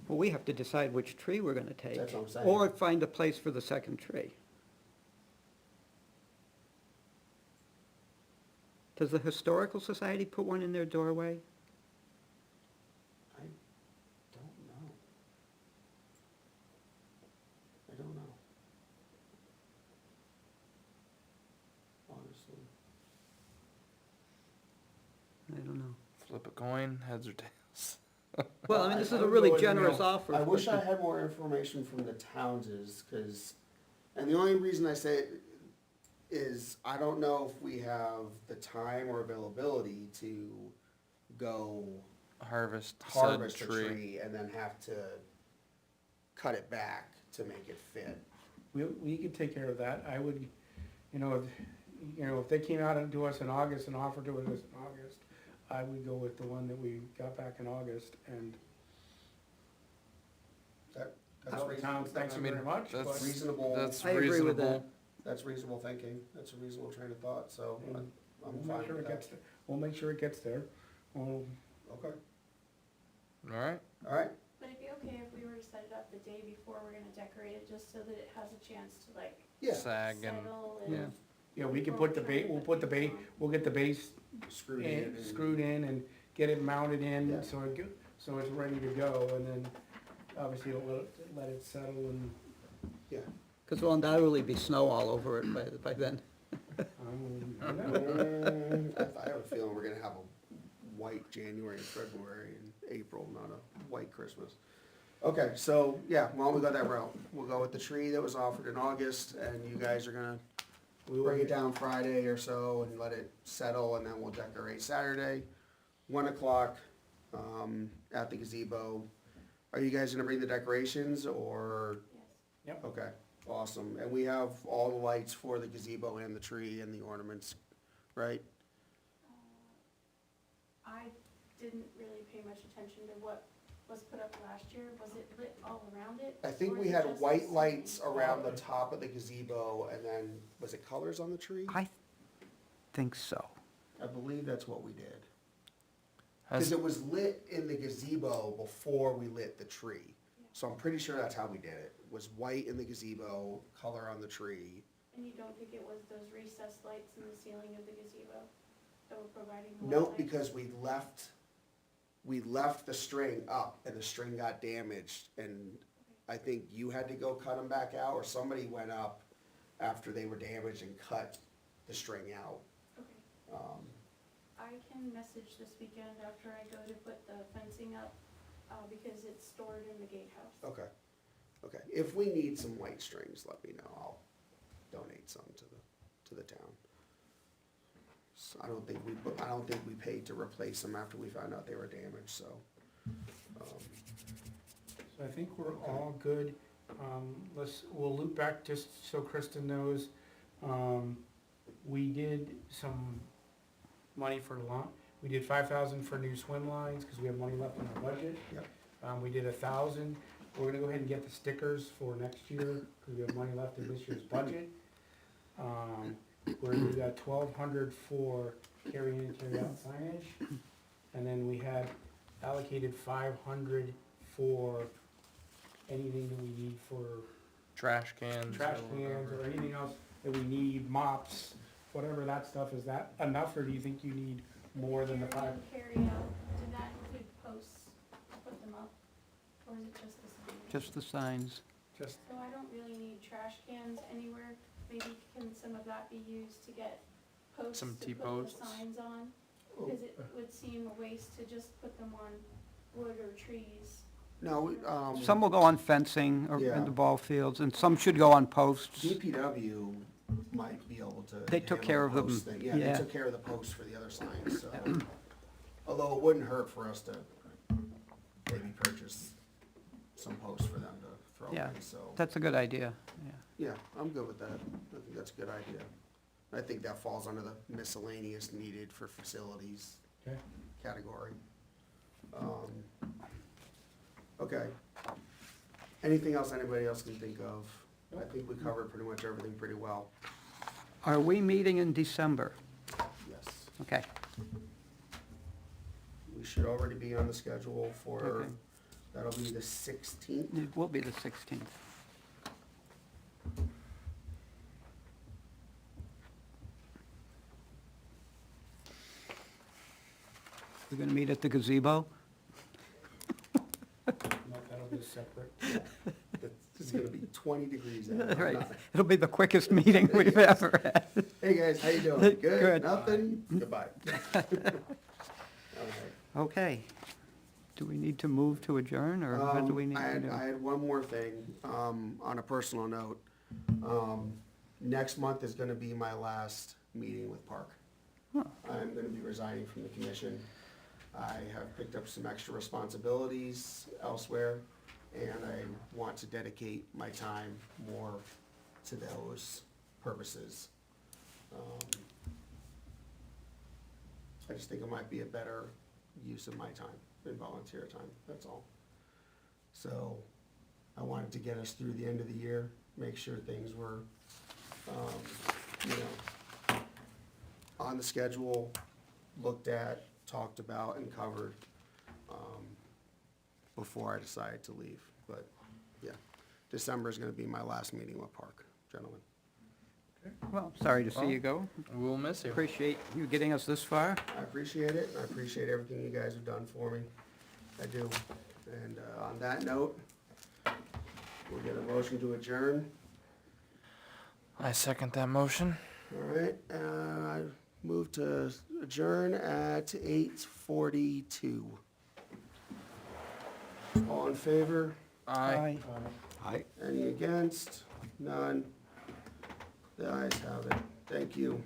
Well, we have to decide which tree we're gonna take. That's what I'm saying. Or find a place for the second tree. Does the Historical Society put one in their doorway? I don't know. I don't know. Honestly. I don't know. Flip a coin, heads or tails? Well, I mean, this is I a would really go with the generous mill. offer. I wish I had more information from the Townses, cause, and the only reason I say it is I don't know if we have the time or availability to go Harvest harvest said a tree. tree and then have to cut it back to make it fit. We could take care of that. I would, if they came out and to us in August and offered to us in August, I would go with the one that we got back in August, and That's Well, reasonable. Towns, thanks I very mean, much, that's- but- Reasonable. That's I agree with reasonable. That's reasonable thinking. That's a reasonable train of thought, so I'm we'll fine make sure with it that. gets there. We'll make sure it gets there. We'll, Okay, Alright, all right. But it'd be okay if we were to set it up the day before we're gonna decorate it, just so that it has a chance to like Yeah, sag and, settle Yeah. and. yeah, we can put the base, we'll get the base screwed in. and- screwed in and get it mounted Yeah. in, so so it's ready to go, and then obviously let it settle and, Yeah. Because there'll undoubtedly be snow all over it by then. I don't know. I have a feeling we're gonna have a white January and February and April, not a white Christmas. Okay, so, yeah, why don't we go that route? We'll go with the tree that was offered in August, and you guys are gonna bring it down Friday or so and let it settle, and then we'll decorate Saturday, 1 o'clock, at the gazebo. Are you guys gonna bring the decorations, or, Yes. Yep. okay, awesome, and we have all the lights for the gazebo and the tree and the ornaments, right? I didn't really pay much attention to what was put up last year. Was it lit all around it? I think or we is it had just the white ceiling? lights around the top of the gazebo, and then, was it colors on the tree? I think so. I believe that's what we did. has, Because it was lit in the gazebo before we lit the tree. So I'm pretty sure that's how we did it, was white in the gazebo, color on the tree. And you don't think it was those recessed lights in the ceiling of the gazebo that were providing the white Nope, lights? because we left the string up, and the string got damaged, and I think you had to go cut them back out, or somebody went up after they were damaged and cut the string out. Okay. Um, I can message this weekend after I go to put the fencing up, because it's stored in the gatehouse. Okay, okay. If we need some white strings, let me know. I'll donate some to the town. So I don't think we paid to replace them after we found out they were damaged, so. So I think we're all good. We'll loop back just so Kristen knows. we did some money for we did 5,000 for new swim lines, because we have money left in our budget. Yep. We did 1,000, we're gonna go ahead and get the stickers for next year, because we have money left in this year's budget. We got 1,200 for carry in and carry out signage, and then we had allocated 500 for anything that we need for Trash cans. trash or cans whatever. or anything else that we need, mops, whatever that stuff, is that enough, or do you think you need more than the Carry five? in, carry out, did that include posts to put them up, or is it just the signs? Just the signs. Just, So I don't really need trash cans anywhere, maybe can some of that be used to get posts Some to put T-posts? the signs on? Cause it would seem a waste to just put them on wood or trees. No, Some will go on fencing or Yeah. in the ball fields, and some should go on posts. DPW might be able to. They took handle care the of them. post thing. Yeah, they Yeah. took care of the posts for the other signs, so. Although it wouldn't hurt for us to maybe purchase some posts for them to throw Yeah. in, so. That's a good idea, yeah. Yeah, I'm good with that. I think that's a good idea. I think that falls under the miscellaneous needed for facilities okay, category. Okay. Anything else anybody else can think of? I think we covered pretty much everything pretty well. Are we meeting in December? Yes. Okay, We should already be on the schedule for, Okay. that'll be the 16th. it will be the 16th. We're gonna meet at the gazebo? no, that'll be separate. It's gonna be 20 degrees out. Right, it'll be the quickest meeting we've ever had. Hey, guys, how you doing? Good? Good. Nothing? Goodbye. All right. Okay. Do we need to move to adjourn, or what do we need to do? I had one more thing, on a personal note. Next month is gonna be my last meeting with Park. Huh. I'm gonna be resigning from the commission. I have picked up some extra responsibilities elsewhere, and I want to dedicate my time more to those purposes. I just think it might be a better use of my time than volunteer time, that's all. So, I wanted to get us through the end of the year, make sure things were, you know, on the schedule, looked at, talked about, and covered, before I decided to leave. But, yeah, December is gonna be my last meeting with Park, gentlemen. Well, sorry to see you go. We'll miss you. Appreciate you getting us this far. I appreciate it, and I appreciate everything you guys have done for me. I do. And, on that note, we'll get a motion to adjourn. I second that motion. All right, I move to adjourn at 8:42. All in favor? Aye. Aye. Any against? None? The ayes have it. Thank you.